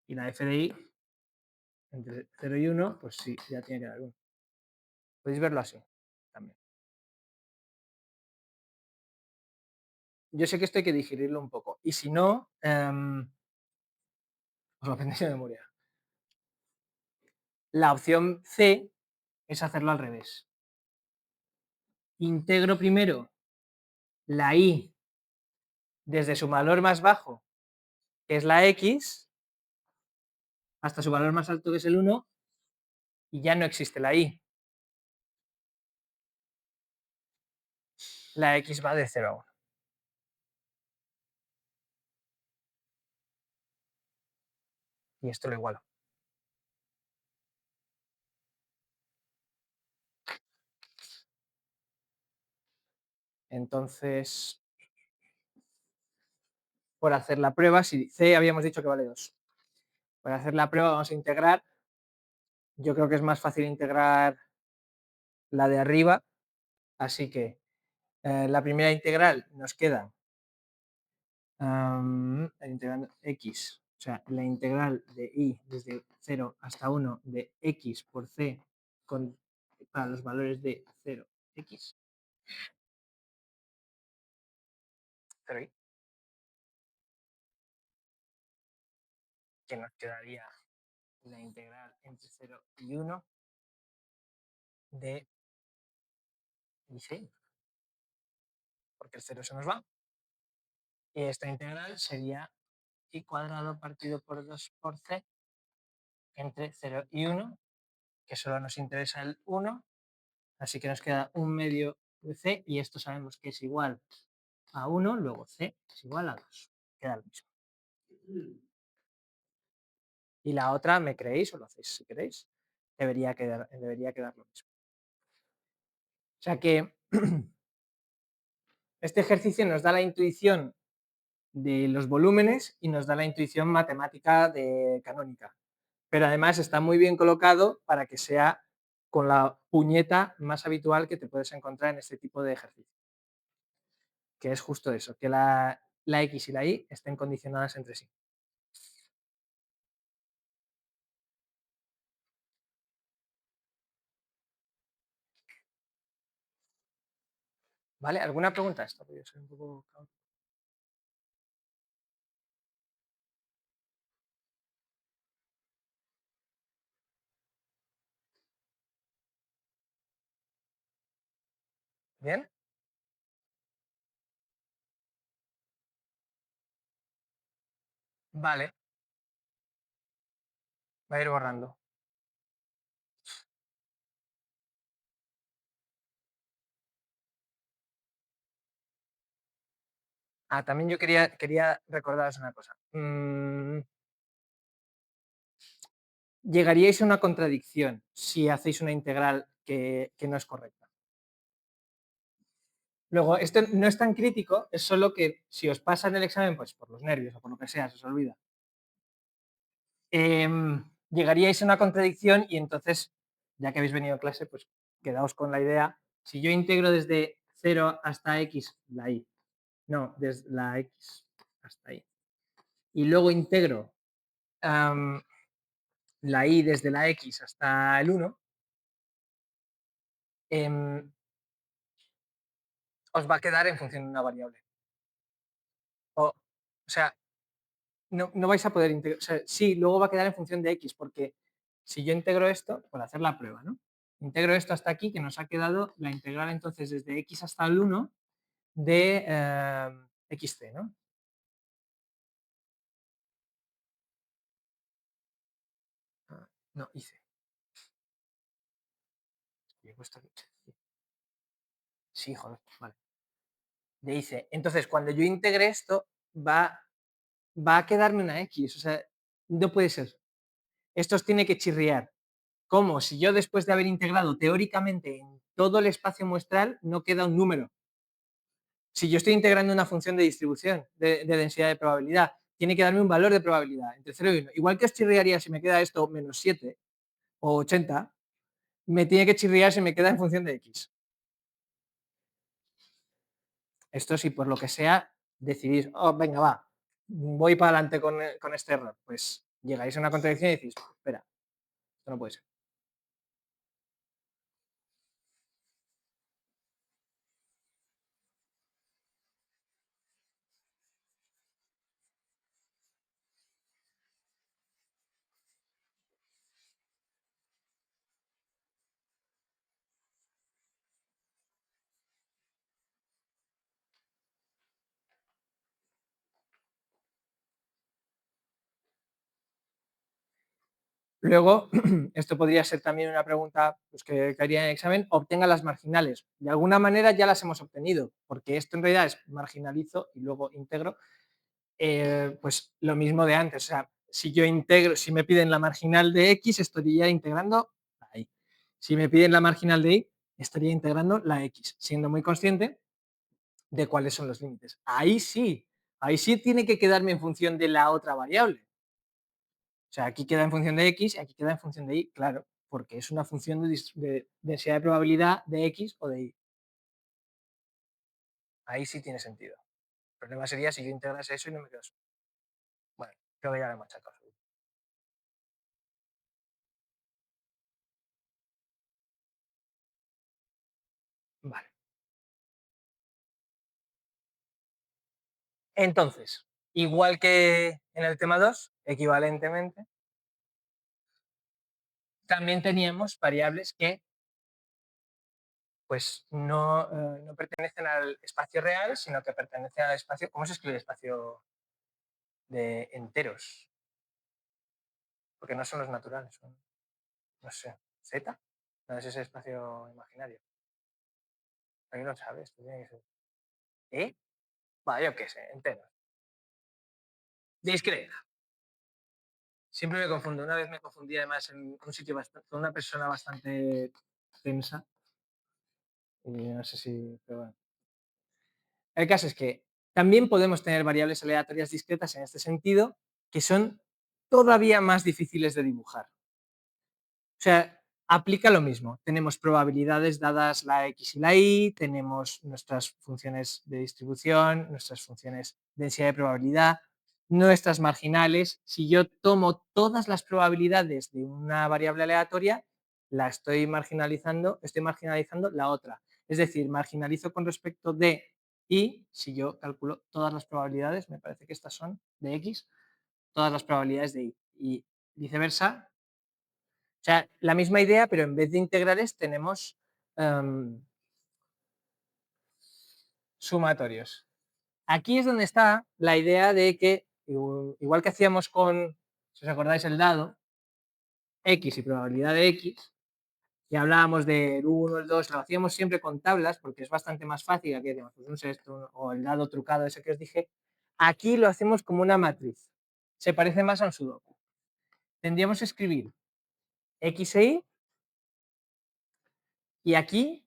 Y la f de y entre 0 y 1, pues sí, ya tiene que dar 1. Podéis verlo así también. Yo sé que esto hay que digerirlo un poco. Y si no, os lo aprendéis de memoria. La opción C es hacerlo al revés. Integro primero la y desde su valor más bajo, que es la x, hasta su valor más alto, que es el 1, y ya no existe la y. La x va de 0 a 1. Y esto lo igualo. Entonces, por hacer la prueba, si C habíamos dicho que vale 2. Para hacer la prueba vamos a integrar. Yo creo que es más fácil integrar la de arriba. Así que la primera integral nos queda integrando x, o sea, la integral de y desde 0 hasta 1 de x por c para los valores de 0, x, 0 y, que nos quedaría la integral entre 0 y 1 de y c, porque el 0 se nos va. Y esta integral sería y cuadrado partido por 2 por c entre 0 y 1, que solo nos interesa el 1, así que nos queda un medio de c y esto sabemos que es igual a 1, luego c es igual a 2. Queda lo mismo. Y la otra, ¿me creéis o lo hacéis si queréis? Debería quedar lo mismo. O sea que Este ejercicio nos da la intuición de los volúmenes y nos da la intuición matemática de canónica. Pero además está muy bien colocado para que sea con la puñeta más habitual que te puedes encontrar en este tipo de ejercicio, que es justo eso, que la X y la Y estén condicionadas entre sí. ¿Vale? ¿Alguna pregunta? Esto yo soy un poco... ¿Bien? Vale, va a ir borrando. Ah, también yo quería recordaros una cosa. Llegaríais a una contradicción si hacéis una integral que no es correcta. Luego, esto no es tan crítico, es solo que si os pasa en el examen, pues por los nervios o por lo que sea, se os olvida. Llegaríais a una contradicción y entonces, ya que habéis venido a clase, pues quedaos con la idea. Si yo integro desde 0 hasta x, la y, no, desde la x hasta y, y luego integro la y desde la x hasta el 1, os va a quedar en función de una variable. O sea, no vais a poder integrar, o sea, sí, luego va a quedar en función de x, porque si yo integro esto, por hacer la prueba, ¿no? Integro esto hasta aquí, que nos ha quedado la integral entonces desde x hasta el 1 de xt, ¿no? No, hice. He puesto aquí. Sí, joder, vale. De hice. Entonces, cuando yo integre esto, va a quedarme una x, o sea, no puede ser. Esto os tiene que chirriar. Como si yo después de haber integrado teóricamente en todo el espacio muestral no queda un número. Si yo estoy integrando una función de distribución de densidad de probabilidad, tiene que darme un valor de probabilidad entre 0 y 1. Igual que os chirriaría si me queda esto menos 7 o 80, me tiene que chirriar si me queda en función de x. Esto si por lo que sea decidís, oh, venga, va, voy para adelante con este error, pues llegáis a una contradicción y decís, espera, esto no puede ser. Luego, esto podría ser también una pregunta pues, que haría en el examen, obtenga las marginales. De alguna manera ya las hemos obtenido, porque esto en realidad es marginalizo y luego integro, pues lo mismo de antes. O sea, si yo integro, si me piden la marginal de x, estaría integrando la y. Si me piden la marginal de y, estaría integrando la x, siendo muy consciente de cuáles son los límites. Ahí sí tiene que quedarme en función de la otra variable. O sea, aquí queda en función de x y aquí queda en función de y, claro, porque es una función de densidad de probabilidad de x o de y. Ahí sí tiene sentido. El problema sería si yo integrase eso y no me quedo solo. Bueno, creo que ya lo he machacado. Vale. Entonces, igual que en el tema 2, equivalentemente, también teníamos variables que pues no pertenecen al espacio real, sino que pertenecen al espacio. ¿Cómo se escribe el espacio de enteros? Porque no son los naturales, son, no sé, Z. No es ese espacio imaginario. Ahí lo sabes, tú tienes que ser. ¿Eh? Vale, yo qué sé, enteros. Discreta. Siempre me confundo. Una vez me confundí además en un sitio con una persona bastante tensa. Y no sé si. Pero bueno. El caso es que también podemos tener variables aleatorias discretas en este sentido, que son todavía más difíciles de dibujar. O sea, aplica lo mismo. Tenemos probabilidades dadas la x y la y, tenemos nuestras funciones de distribución, nuestras funciones de densidad de probabilidad, nuestras marginales. Si yo tomo todas las probabilidades de una variable aleatoria, estoy marginalizando la otra. Es decir, marginalizo con respecto de y, si yo calculo todas las probabilidades, me parece que estas son de x, todas las probabilidades de y. Y viceversa, o sea, la misma idea, pero en vez de integrales tenemos sumatorios. Aquí es donde está la idea de que, igual que hacíamos con, si os acordáis, el dado, x y probabilidad de x, y hablábamos del 1, el 2, lo hacíamos siempre con tablas, porque es bastante más fácil, aquí decimos, pues un sexto, o el dado trucado ese que os dije, aquí lo hacemos como una matriz, se parece más a un sudoku. Tendríamos que escribir x e y, y aquí,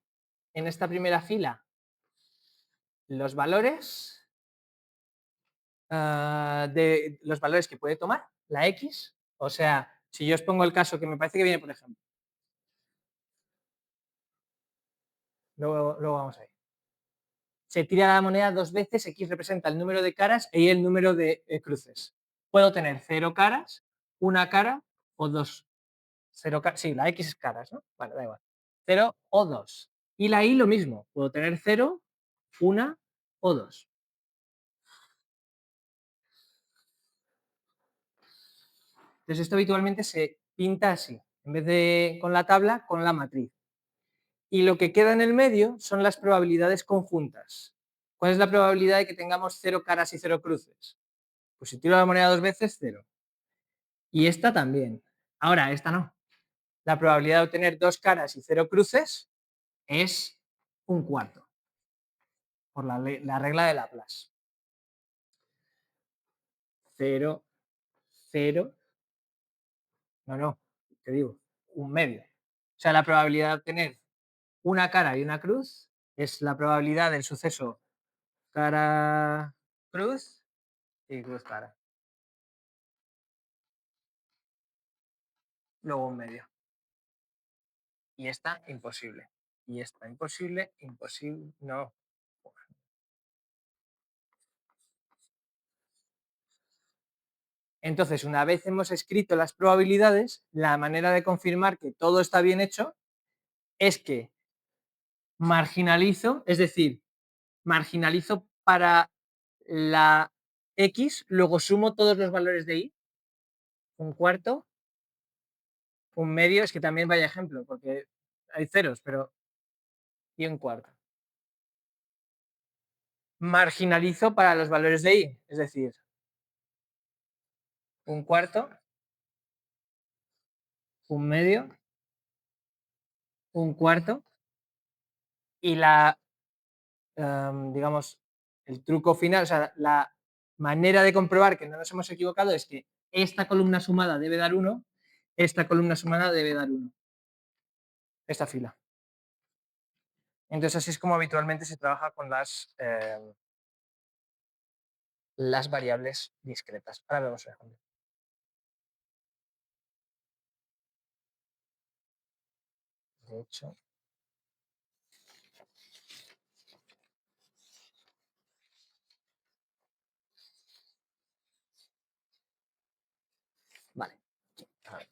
en esta primera fila, los valores de los valores que puede tomar la x. O sea, si yo os pongo el caso que me parece que viene, por ejemplo, luego vamos a ver. Se tira la moneda dos veces, x representa el número de caras y el número de cruces. Puedo tener 0 caras, una cara o dos. Sí, la x es caras, ¿no? Vale, da igual. 0 o 2. Y la y lo mismo. Puedo tener 0, una o dos. Entonces esto habitualmente se pinta así, en vez de con la tabla, con la matriz. Y lo que queda en el medio son las probabilidades conjuntas. ¿Cuál es la probabilidad de que tengamos 0 caras y 0 cruces? Pues si tiro la moneda dos veces, 0. Y esta también. Ahora, esta no. La probabilidad de obtener 2 caras y 0 cruces es un cuarto, por la regla de Laplace. 0, 0, no, te digo, un medio. O sea, la probabilidad de obtener una cara y una cruz es la probabilidad del suceso cara, cruz y cruz cara. Luego un medio. Y esta imposible. Y esta imposible, imposible, no. Entonces, una vez hemos escrito las probabilidades, la manera de confirmar que todo está bien hecho es que marginalizo, es decir, marginalizo para la x, luego sumo todos los valores de y, un cuarto, un medio, es que también vaya ejemplo, porque hay ceros, pero y un cuarto. Marginalizo para los valores de y, es decir, un cuarto, un medio, un cuarto, y digamos, el truco final, o sea, la manera de comprobar que no nos hemos equivocado es que esta columna sumada debe dar 1, esta columna sumada debe dar 1, esta fila. Entonces así es como habitualmente se trabaja con las variables discretas. Ahora vemos un ejemplo. De hecho, vale. A ver.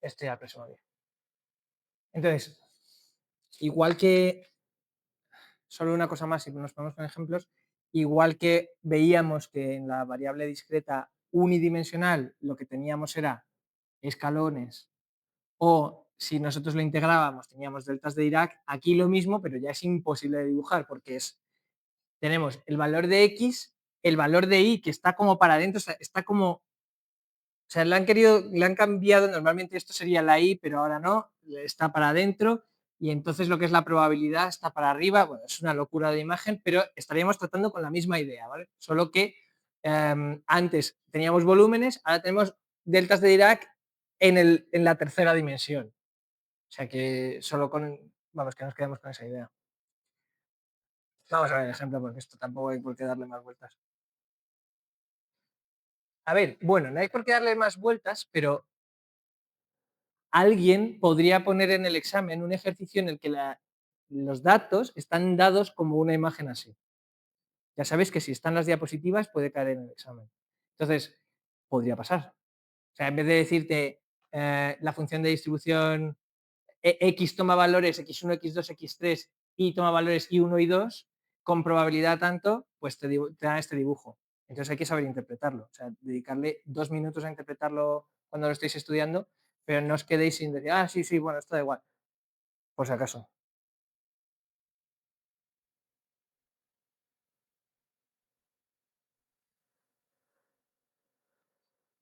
Esto ya el próximo día. Entonces, igual que, solo una cosa más, si nos ponemos con ejemplos, igual que veíamos que en la variable discreta unidimensional lo que teníamos era escalones, o si nosotros lo integrábamos teníamos deltas de Dirac, aquí lo mismo, pero ya es imposible de dibujar porque tenemos el valor de x, el valor de y que está como para adentro, o sea, está como, o sea, le han cambiado, normalmente esto sería la y, pero ahora no, está para adentro, y entonces lo que es la probabilidad está para arriba. Bueno, es una locura de imagen, pero estaríamos tratando con la misma idea, ¿vale? Solo que antes teníamos volúmenes, ahora tenemos deltas de Dirac en la tercera dimensión. O sea que solo con, vamos, que nos quedemos con esa idea. Vamos a ver el ejemplo, porque esto tampoco hay por qué darle más vueltas. A ver, bueno, no hay por qué darle más vueltas, pero alguien podría poner en el examen un ejercicio en el que los datos están dados como una imagen así. Ya sabéis que si están las diapositivas puede caer en el examen. Entonces, podría pasar. O sea, en vez de decirte la función de distribución X toma valores X1, X2, X3 y toma valores Y1 y 2, con probabilidad tanto, pues te da este dibujo. Entonces hay que saber interpretarlo. O sea, dedicarle 2 minutos a interpretarlo cuando lo estéis estudiando, pero no os quedéis sin decir, ah, sí, sí, bueno, esto da igual, por si acaso.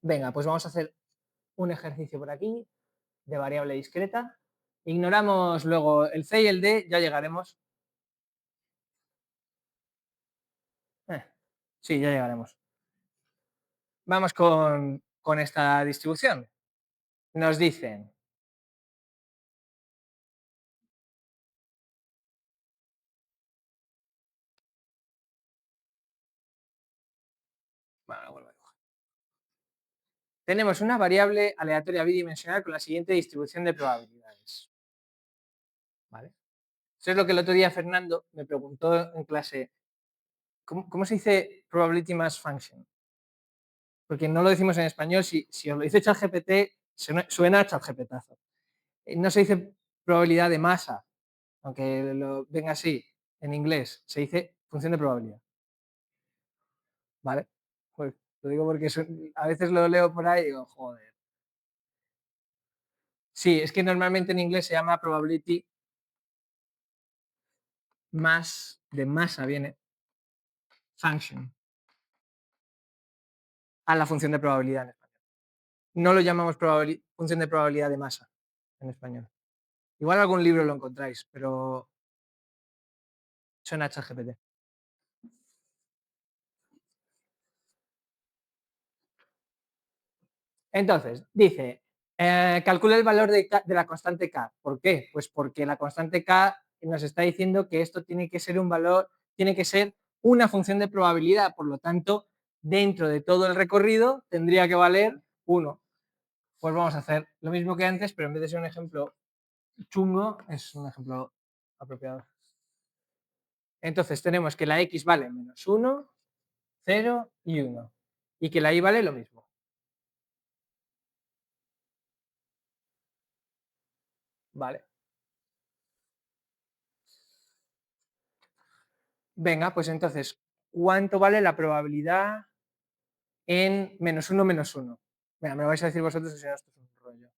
Venga, pues vamos a hacer un ejercicio por aquí de variable discreta. Ignoramos luego el C y el D, ya llegaremos. Eh, sí, ya llegaremos. Vamos con esta distribución. Nos dicen, bueno, vuelvo a dibujar. Tenemos una variable aleatoria bidimensional con la siguiente distribución de probabilidades. ¿Vale? Eso es lo que el otro día Fernando me preguntó en clase. ¿Cómo se dice probability mass function? Porque no lo decimos en español. Si os lo dice ChatGPT, suena a ChatGPTazo. No se dice probabilidad de masa, aunque lo venga así en inglés. Se dice función de probabilidad. ¿Vale? Pues lo digo porque a veces lo leo por ahí y digo, joder. Sí, es que normalmente en inglés se llama probability mass, de masa viene, function, a la función de probabilidad en español. No lo llamamos función de probabilidad de masa en español. Igual algún libro lo encontráis, pero suena a ChatGPT. Entonces, dice, calcula el valor de la constante K. ¿Por qué? Pues porque la constante K nos está diciendo que esto tiene que ser un valor, tiene que ser una función de probabilidad, por lo tanto, dentro de todo el recorrido tendría que valer 1. Pues vamos a hacer lo mismo que antes, pero en vez de ser un ejemplo chungo, es un ejemplo apropiado. Entonces tenemos que la X vale menos 1, 0 y 1. Y que la Y vale lo mismo. Vale. Venga, pues entonces, ¿cuánto vale la probabilidad en menos 1 menos 1? Venga, me lo vais a decir vosotros, si no, esto es un rollo.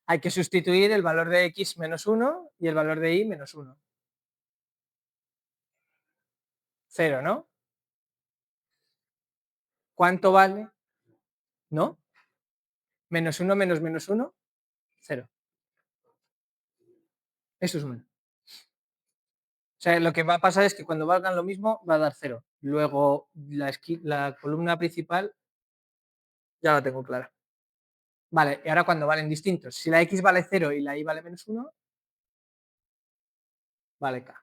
Hay que sustituir el valor de X menos 1 y el valor de Y menos 1. 0, ¿no? ¿Cuánto vale? ¿No? Menos 1 menos menos 1, 0. Eso es 1. O sea, lo que va a pasar es que cuando valgan lo mismo va a dar 0. Luego la columna principal ya la tengo clara. Vale, y ahora cuando valen distintos. Si la X vale 0 y la Y vale menos 1, vale K.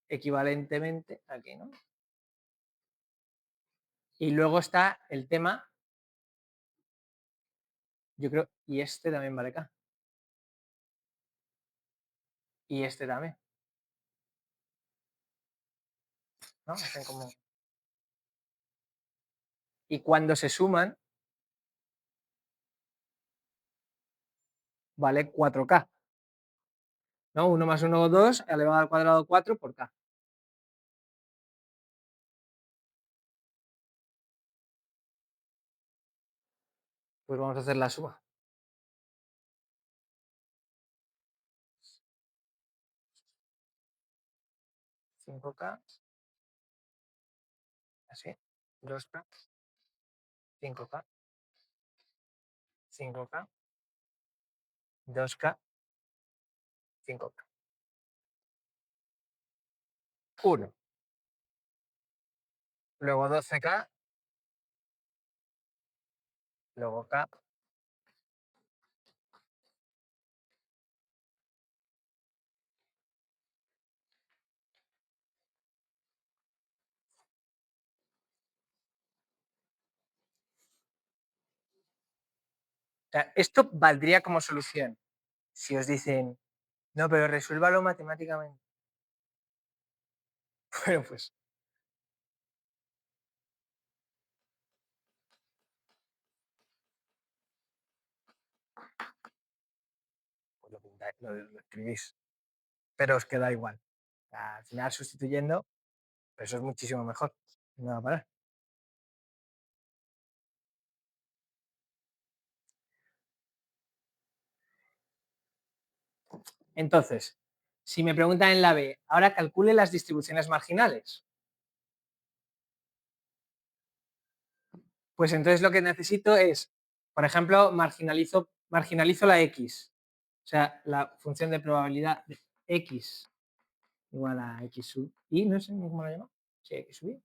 Equivalentemente, aquí, ¿no? Y luego está el tema, yo creo, y este también vale K. Y este también. ¿No? Hacen como... Y cuando se suman, vale 4K. ¿No? 1 más 1, 2, elevado al cuadrado 4 por K. Pues vamos a hacer la suma. 5K, así, 2K, 5K, 5K, 2K, 5K. 1. Luego 12K, luego K. O sea, esto valdría como solución. Si os dicen, no, pero resuélvalo matemáticamente. Bueno, pues. Pues lo pintáis, lo escribís. Pero os queda igual. O sea, al final sustituyendo, pero eso es muchísimo mejor. No va a parar. Entonces, si me preguntan en la B, ahora calcule las distribuciones marginales. Pues entonces lo que necesito es, por ejemplo, marginalizo la X. O sea, la función de probabilidad de X igual a X sub I, no sé cómo lo llamo. Sí, X sub I.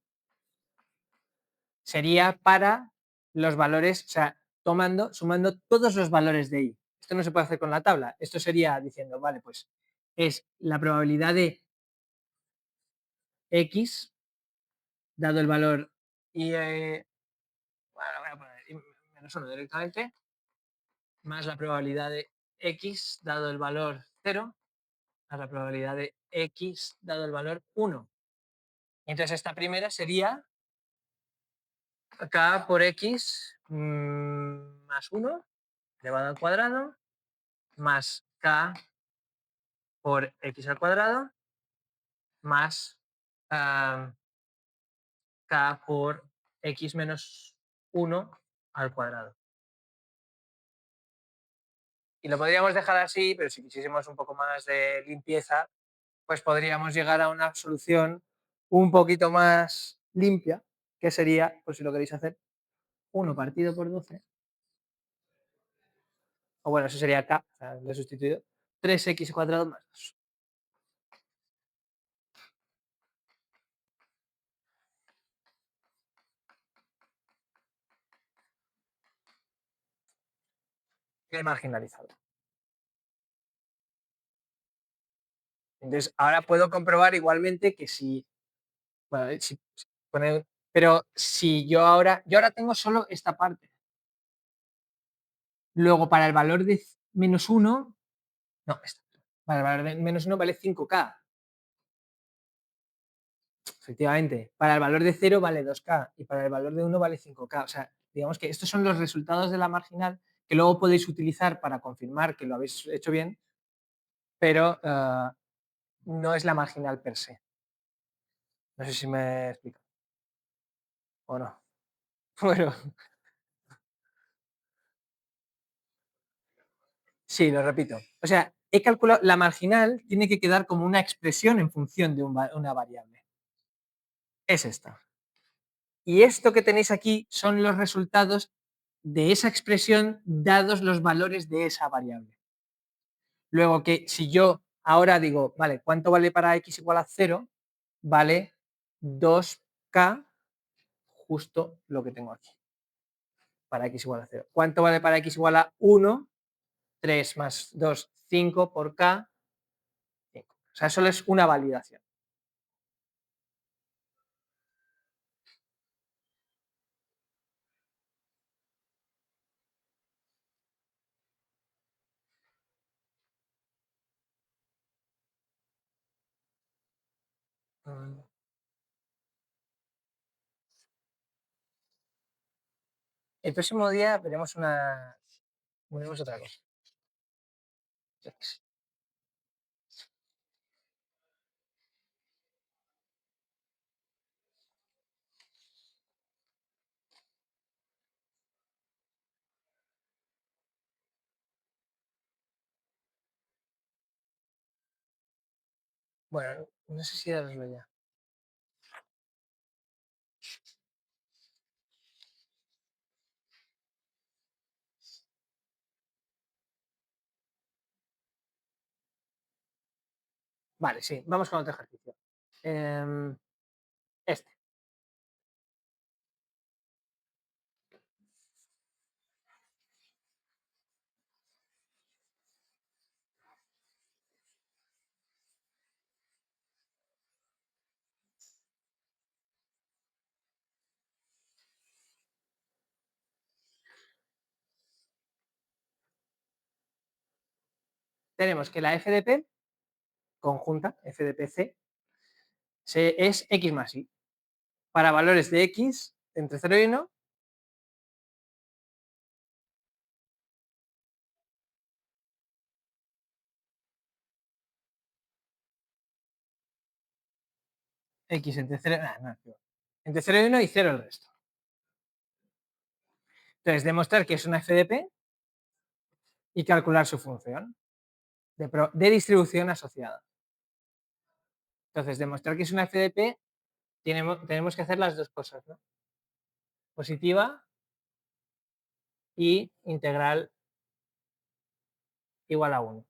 Sería para los valores, o sea, sumando todos los valores de I. Esto no se puede hacer con la tabla. Esto sería diciendo, vale, pues es la probabilidad de X dado el valor y bueno, voy a poner menos 1 directamente, más la probabilidad de X dado el valor 0, más la probabilidad de X dado el valor 1. Entonces esta primera sería K por X más 1 elevado al cuadrado más K por X al cuadrado más K por X menos 1 al cuadrado. Y lo podríamos dejar así, pero si quisiésemos un poco más de limpieza, pues podríamos llegar a una solución un poquito más limpia, que sería, pues si lo queréis hacer, 1 partido por 12, o bueno, eso sería K, o sea, lo he sustituido, 3x cuadrado más 2. He marginalizado. Entonces, ahora puedo comprobar igualmente que si, bueno, pero si yo ahora tengo solo esta parte. Luego, para el valor de menos 1, no, para el valor de menos 1 vale 5K. Efectivamente, para el valor de 0 vale 2K y para el valor de 1 vale 5K. O sea, digamos que estos son los resultados de la marginal que luego podéis utilizar para confirmar que lo habéis hecho bien, pero no es la marginal per se. No sé si me explico. ¿O no? Bueno, sí, lo repito. O sea, he calculado, la marginal tiene que quedar como una expresión en función de una variable. Es esta. Y esto que tenéis aquí son los resultados de esa expresión dados los valores de esa variable. Luego que si yo ahora digo, vale, ¿cuánto vale para x igual a 0? Vale 2k, justo lo que tengo aquí, para x igual a 0. ¿Cuánto vale para x igual a 1? 3 más 2, 5 por k, 5. O sea, solo es una validación. El próximo día veremos otra cosa. Bueno, No sé si daroslo ya. Vale, sí, vamos con otro ejercicio. Este. Tenemos que la f de p conjunta, f de pc, es x más y. Para valores de x entre 0 y 1, x entre 0, entre 0 y 1 y 0 el resto. Entonces, demostrar que es una f de p y calcular su función de distribución asociada. Entonces, demostrar que es una f de p, tenemos que hacer las dos cosas, ¿no? Positiva y integral igual a 1.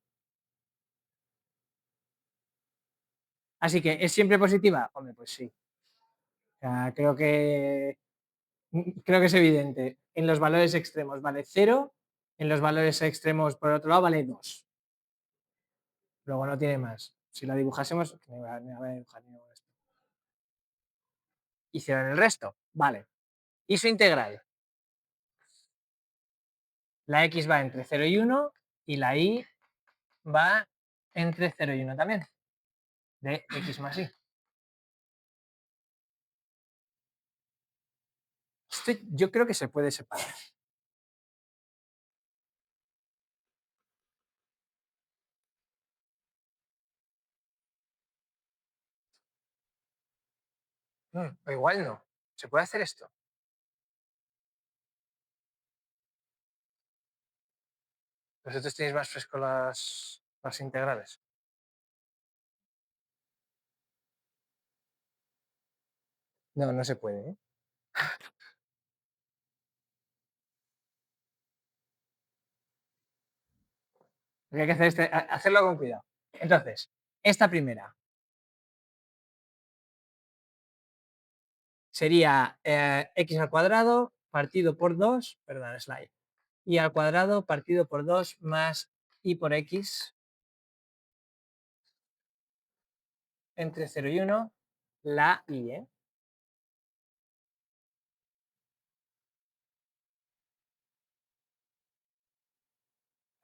Así que, ¿es siempre positiva? Hombre, pues sí. O sea, creo que es evidente. En los valores extremos vale 0, en los valores extremos por otro lado vale 2. Luego no tiene más. Si la dibujásemos, me voy a dibujar esto. Y 0 en el resto. Vale. Y su integral. La x va entre 0 y 1 y la y va entre 0 y 1 también. De x más y. Esto yo creo que se puede separar. O igual no. ¿Se puede hacer esto? Vosotros tenéis más fresco las integrales. No, no se puede. Lo que hay que hacer es hacerlo con cuidado. Entonces, esta primera sería x al cuadrado partido por 2, perdón, slide, y al cuadrado partido por 2 más y por x entre 0 y 1, la y, ¿eh?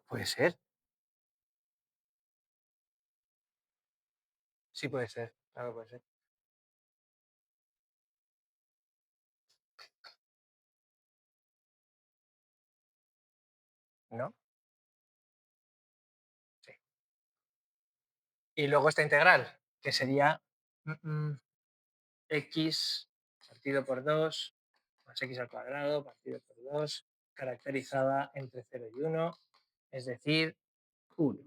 Puede ser. Sí puede ser, claro que puede ser. ¿No? Sí. Y luego esta integral, que sería x partido por 2 más x al cuadrado partido por 2, caracterizada entre 0 y 1, es decir, 1.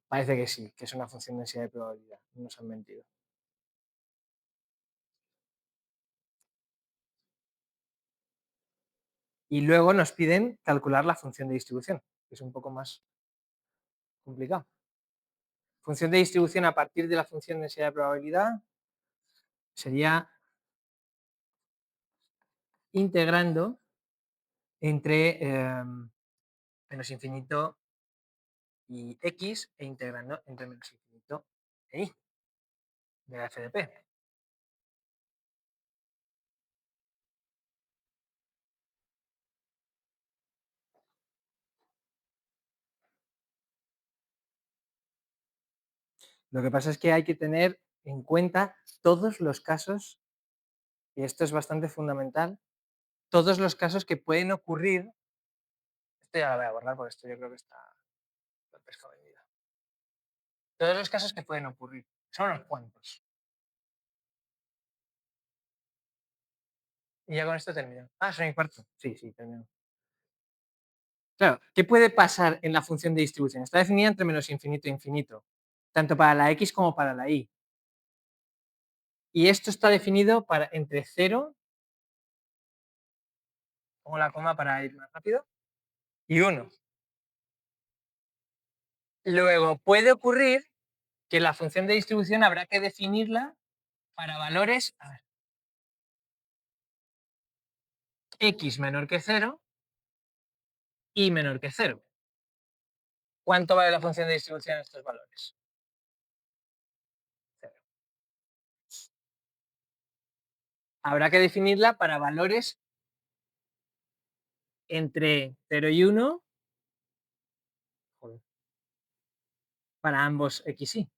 Parece que sí, que es una función de densidad de probabilidad. No nos han mentido. Y luego nos piden calcular la función de distribución, que es un poco más complicado. Función de distribución a partir de la función de densidad de probabilidad sería integrando entre menos infinito y x e integrando entre menos infinito e y de la f de p. Lo que pasa es que hay que tener en cuenta todos los casos, y esto es bastante fundamental, todos los casos que pueden ocurrir. Esto ya lo voy a borrar porque esto yo creo que está pescado vendido. Todos los casos que pueden ocurrir. Son unos cuantos. Y ya con esto termino. Ah, son y cuarto. Sí, sí, termino. Claro, ¿qué puede pasar en la función de distribución? Está definida entre menos infinito e infinito. tanto para la X como para la Y. Y esto está definido entre 0, pongo la coma para ir más rápido, y 1. Luego puede ocurrir que la función de distribución habrá que definirla para valores, a ver, X menor que 0, Y menor que 0. ¿Cuánto vale la función de distribución en estos valores? 0. Habrá que definirla para valores entre 0 y 1, para ambos X y.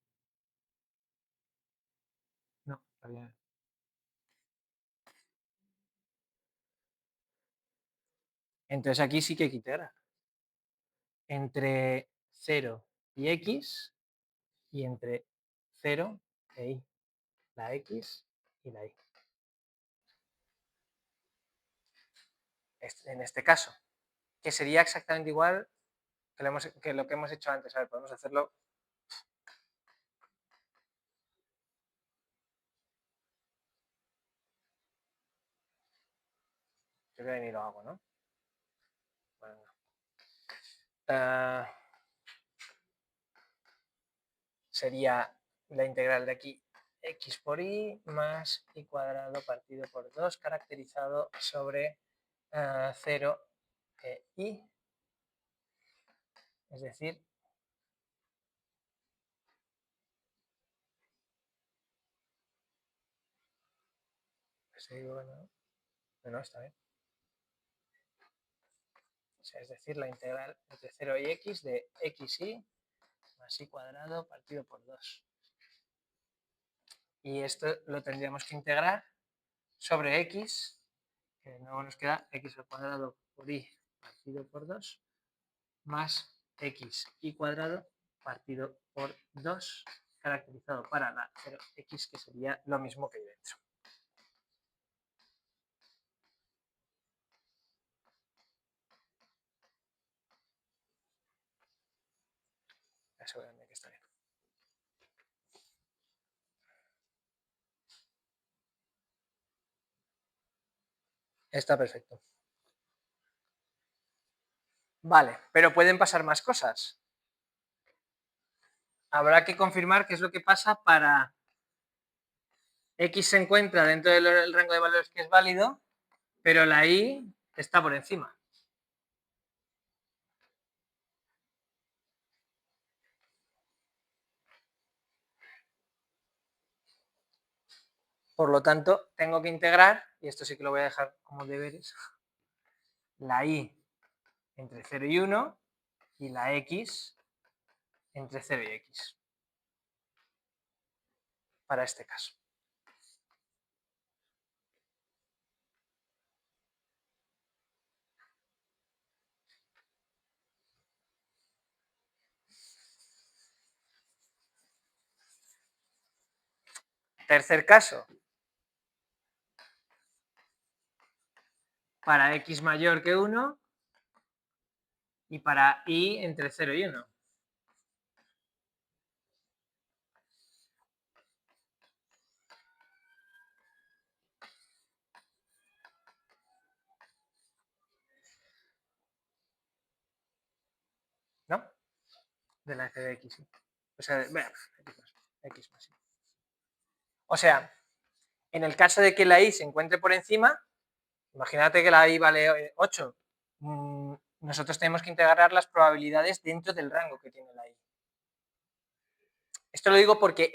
No, todavía. Entonces aquí sí que hay que integrar. Entre 0 y X y entre 0 e Y. La X y la Y. En este caso, que sería exactamente igual que lo que hemos hecho antes. A ver, podemos hacerlo. Yo creo que ni lo hago, ¿no? Bueno, no. Sería la integral de aquí, x por y más y cuadrado partido por 2 caracterizado sobre 0 e y, es decir, bueno, está bien. O sea, es decir, la integral entre 0 y x de xy más y cuadrado partido por 2. Y esto lo tendríamos que integrar sobre x, que luego nos queda x al cuadrado por y partido por 2, más x y cuadrado partido por 2, caracterizado para la 0x, que sería lo mismo que hay dentro. Asegúrame que está bien. Está perfecto. Vale, pero pueden pasar más cosas. Habrá que confirmar qué es lo que pasa para x se encuentra dentro del rango de valores que es válido, pero la y está por encima. Por lo tanto, tengo que integrar, y esto sí que lo voy a dejar como deberes, la y entre 0 y 1 y la x entre 0 y x. Para este caso. Tercer caso. Para x mayor que 1 y para y entre 0 y 1. ¿No? De la f de x. O sea, x más. O sea, en el caso de que la y se encuentre por encima, imagínate que la y vale 8. Nosotros tenemos que integrar las probabilidades dentro del rango que tiene la y. Esto lo digo porque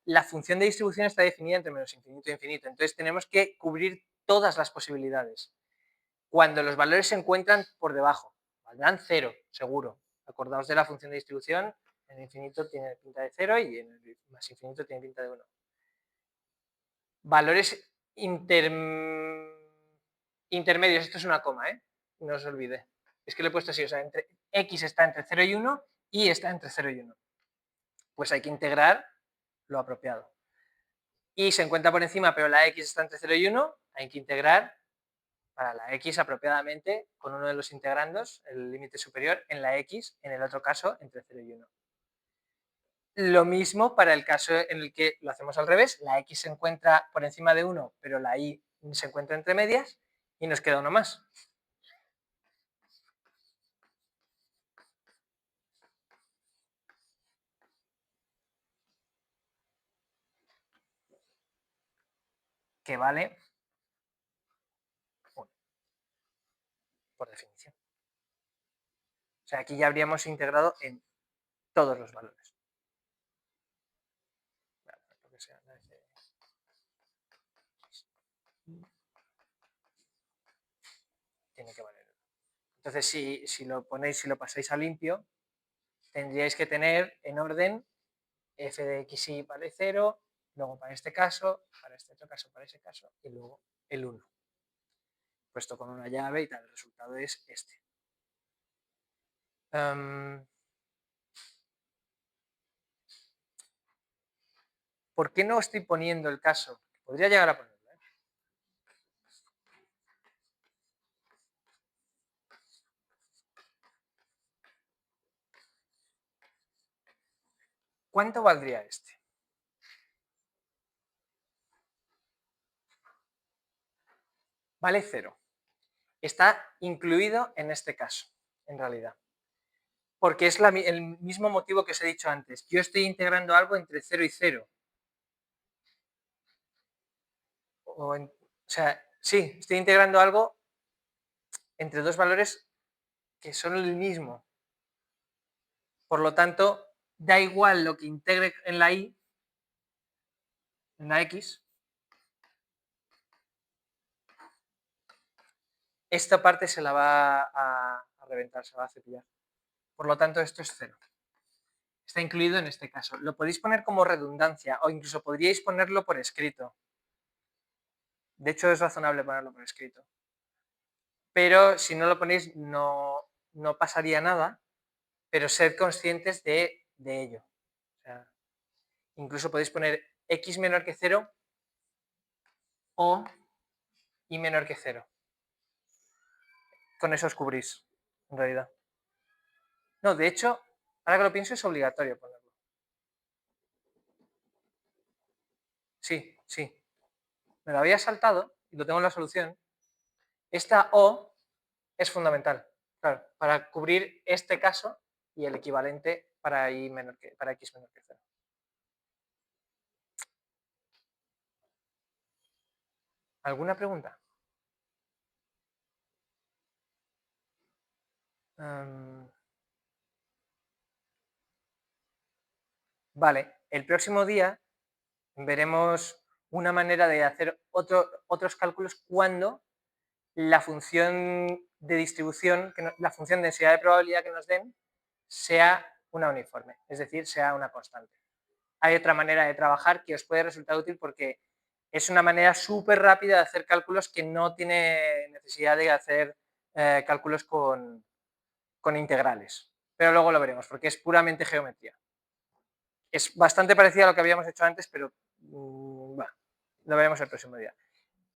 la función de distribución está definida entre menos infinito e infinito. Entonces tenemos que cubrir todas las posibilidades. Cuando los valores se encuentran por debajo, valdrán 0, seguro. Acordaos de la función de distribución, en el infinito tiene pinta de 0 y en el más infinito tiene pinta de 1. Valores intermedios, esto es una coma, no os olvide. Es que lo he puesto así, o sea, x está entre 0 y 1 y está entre 0 y 1. Pues hay que integrar lo apropiado. Y se encuentra por encima, pero la x está entre 0 y 1, hay que integrar para la x apropiadamente con uno de los integrandos, el límite superior, en la x, en el otro caso, entre 0 y 1. Lo mismo para el caso en el que lo hacemos al revés, la x se encuentra por encima de 1, pero la y se encuentra entre medias y nos queda uno más. Que vale 1, por definición. O sea, aquí ya habríamos integrado en todos los valores. Tiene que valer. Entonces, si lo ponéis, si lo pasáis a limpio, tendríais que tener en orden f de x y vale 0, luego para este caso, para este otro caso, para ese caso, y luego el 1. Puesto con una llave y tal, el resultado es este. ¿Por qué no estoy poniendo el caso? Podría llegar a ponerlo. ¿Cuánto valdría este? Vale 0. Está incluido en este caso, en realidad. Porque es el mismo motivo que os he dicho antes. Yo estoy integrando algo entre 0 y 0. O sea, sí, estoy integrando algo entre dos valores que son el mismo. Por lo tanto, da igual lo que integre en la y, en la x, esta parte se la va a reventar, se va a cepillar. Por lo tanto, esto es 0. Está incluido en este caso. Lo podéis poner como redundancia o incluso podríais ponerlo por escrito. De hecho, es razonable ponerlo por escrito. Pero si no lo ponéis, no pasaría nada, pero sed conscientes de ello. O sea, incluso podéis poner x menor que 0 o y menor que 0. Con eso os cubrís, en realidad. No, de hecho, ahora que lo pienso, es obligatorio ponerlo. Sí, sí. Me lo había saltado y lo tengo en la solución. Esta O es fundamental, claro, para cubrir este caso y el equivalente para, para x menor que 0. ¿Alguna pregunta? Vale, el próximo día veremos una manera de hacer otros cálculos cuando la función de distribución, la función de densidad de probabilidad que nos den, sea una uniforme, es decir, sea una constante. Hay otra manera de trabajar que os puede resultar útil porque es una manera súper rápida de hacer cálculos que no tiene necesidad de hacer cálculos con integrales. Pero luego lo veremos porque es puramente geometría. Es bastante parecida a lo que habíamos hecho antes, pero lo veremos el próximo día.